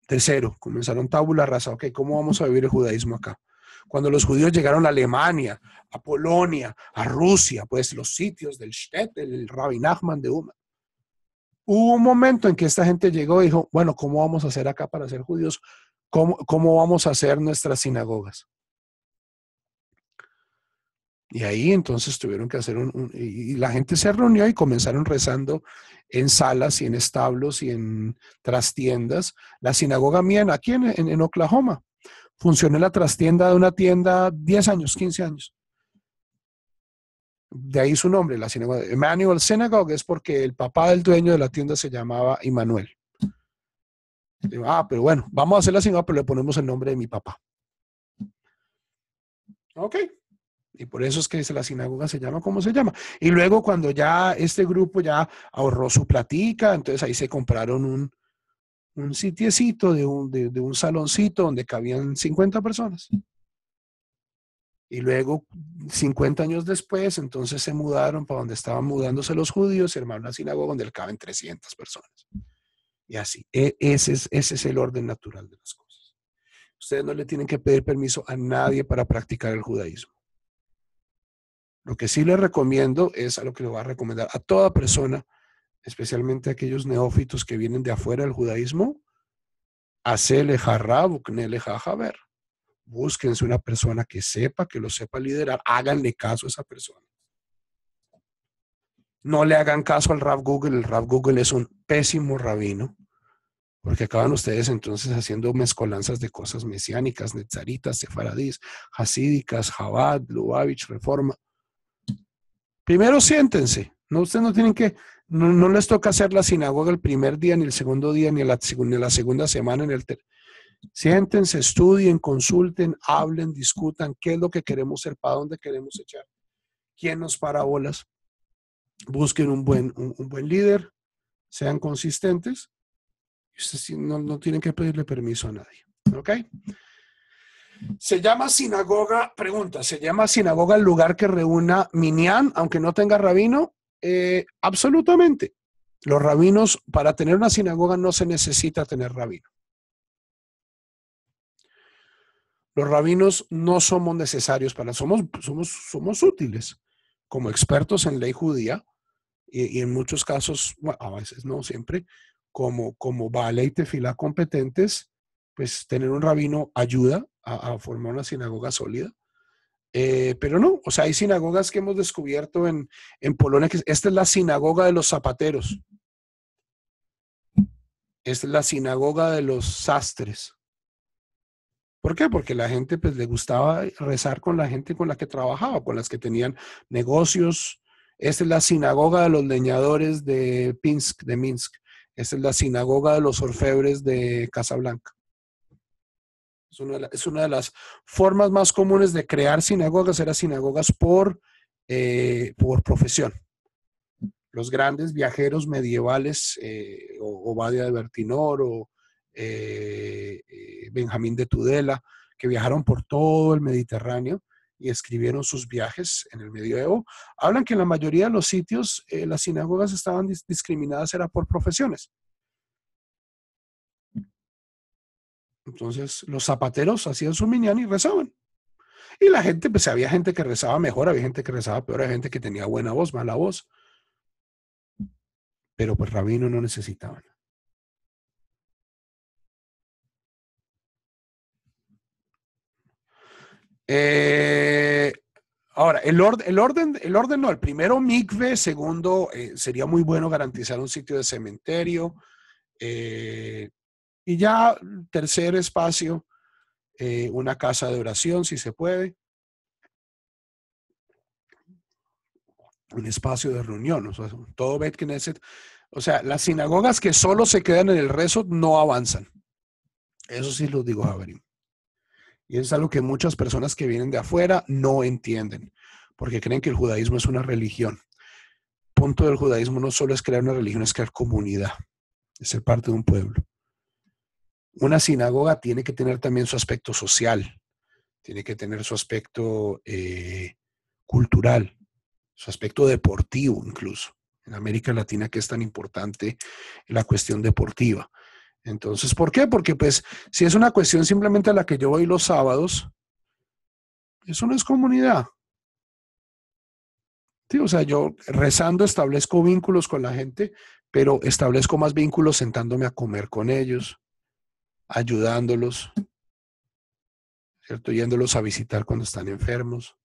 De cero, comenzaron tabula rasa. Ok, ¿cómo vamos a vivir el judaísmo acá? Cuando los judíos llegaron a Alemania, a Polonia, a Rusia, pues los sitios del Shtetl, el Rabbi Nachman de Uma. Hubo un momento en que esta gente llegó y dijo, bueno, ¿cómo vamos a hacer acá para ser judíos? ¿Cómo vamos a hacer nuestras sinagogas? Y ahí entonces tuvieron que hacer y la gente se reunió y comenzaron rezando en salas y en establos y en trastiendas. La sinagoga mía aquí en Oklahoma funcionó en la trastienda de una tienda 10 años, 15 años. De ahí su nombre, la sinagoga. Emmanuel Synagogue es porque el papá del dueño de la tienda se llamaba Immanuel. Pero bueno, vamos a hacer la sinagoga, pero le ponemos el nombre de mi papá. Ok. Y por eso es que la sinagoga se llama como se llama. Y luego cuando ya este grupo ya ahorró su platica, entonces ahí se compraron un sitiecito de un saloncito donde cabían 50 personas. Y luego, 50 años después, entonces se mudaron para donde estaban mudándose los judíos y armaron una sinagoga donde caben 300 personas. Y así, ese es el orden natural de las cosas. Ustedes no le tienen que pedir permiso a nadie para practicar el judaísmo. Lo que sí les recomiendo es a lo que le voy a recomendar a toda persona, especialmente a aquellos neófitos que vienen de afuera del judaísmo, hacele jarrab, uknele jajaber. Búsquense una persona que lo sepa liderar, háganle caso a esa persona. No le hagan caso al Rav Google, el Rav Google es un pésimo rabino, porque acaban ustedes entonces haciendo mezcolanzas de cosas mesiánicas, netzaritas, sefaradís, hasídicas, Chabad, Lubavitch, Reforma. Primero siéntense, ustedes no tienen que, no les toca hacer la sinagoga el primer día, ni el segundo día, ni la segunda semana, siéntense, estudien, consulten, hablen, discutan qué es lo que queremos ser, para dónde queremos echar, quién nos para bolas. Busquen un buen líder, sean consistentes, y ustedes no tienen que pedirle permiso a nadie. ¿Ok? Se llama sinagoga, pregunta, ¿se llama sinagoga el lugar que reúna minyan, aunque no tenga rabino? Absolutamente. Los rabinos, para tener una sinagoga no se necesita tener rabino. Los rabinos no somos necesarios somos útiles como expertos en ley judía y en muchos casos, bueno, a veces no siempre, como Baalei y Tefilá competentes, pues tener un rabino ayuda a formar una sinagoga sólida. Pero no, o sea, hay sinagogas que hemos descubierto en Polonia, que esta es la sinagoga de los zapateros. Esta es la sinagoga de los sastres. ¿Por qué? Porque la gente pues le gustaba rezar con la gente con la que trabajaba, con las que tenían negocios. Esta es la sinagoga de los leñadores de Pinsk, de Minsk. Esta es la sinagoga de los orfebres de Casablanca. Es una de las formas más comunes de crear sinagogas, eran sinagogas por profesión. Los grandes viajeros medievales, Obadia de Bertinor o Benjamín de Tudela, que viajaron por todo el Mediterráneo y escribieron sus viajes en el medioevo, hablan que en la mayoría de los sitios las sinagogas estaban discriminadas, era por profesiones. Entonces los zapateros hacían su minyan y rezaban. Y la gente, pues había gente que rezaba mejor, había gente que rezaba peor, había gente que tenía buena voz, mala voz, pero pues rabino no necesitaban. Eh, Ahora, el orden no, el primero mikve, segundo, sería muy bueno garantizar un sitio de cementerio, y ya tercer espacio, una casa de oración, si se puede, un espacio de reunión, o sea, todo Bet Knesset. O sea, las sinagogas que solo se quedan en el rezo no avanzan. Eso sí lo digo, Javerín. Y es algo que muchas personas que vienen de afuera no entienden, porque creen que el judaísmo es una religión. El punto del judaísmo no solo es crear una religión, es crear comunidad, es ser parte de un pueblo. Una sinagoga tiene que tener también su aspecto social, tiene que tener su aspecto cultural, su aspecto deportivo incluso. En América Latina, que es tan importante la cuestión deportiva. Entonces, ¿por qué? Porque pues si es una cuestión simplemente a la que yo voy los sábados, eso no es comunidad. Sí, o sea, yo rezando establezco vínculos con la gente, pero establezco más vínculos sentándome a comer con ellos, ayudándolos, ¿cierto? Yéndolos a visitar cuando están enfermos,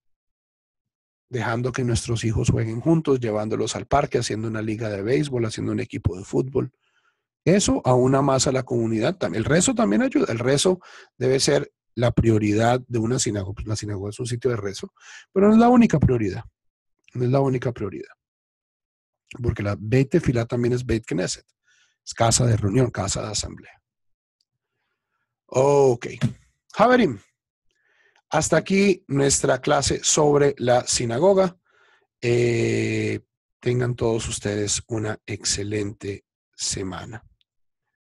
dejando que nuestros hijos jueguen juntos, llevándolos al parque, haciendo una liga de béisbol, haciendo un equipo de fútbol. Eso aúna más a la comunidad. El rezo también ayuda. El rezo debe ser la prioridad de una sinagoga. Pues la sinagoga es un sitio de rezo, pero no es la única prioridad. No es la única prioridad. Porque la Beit Tefilá también es Beit Knesset. Es casa de reunión, casa de asamblea. Ok. Javerim, hasta aquí nuestra clase sobre la sinagoga. Tengan todos ustedes una excelente semana.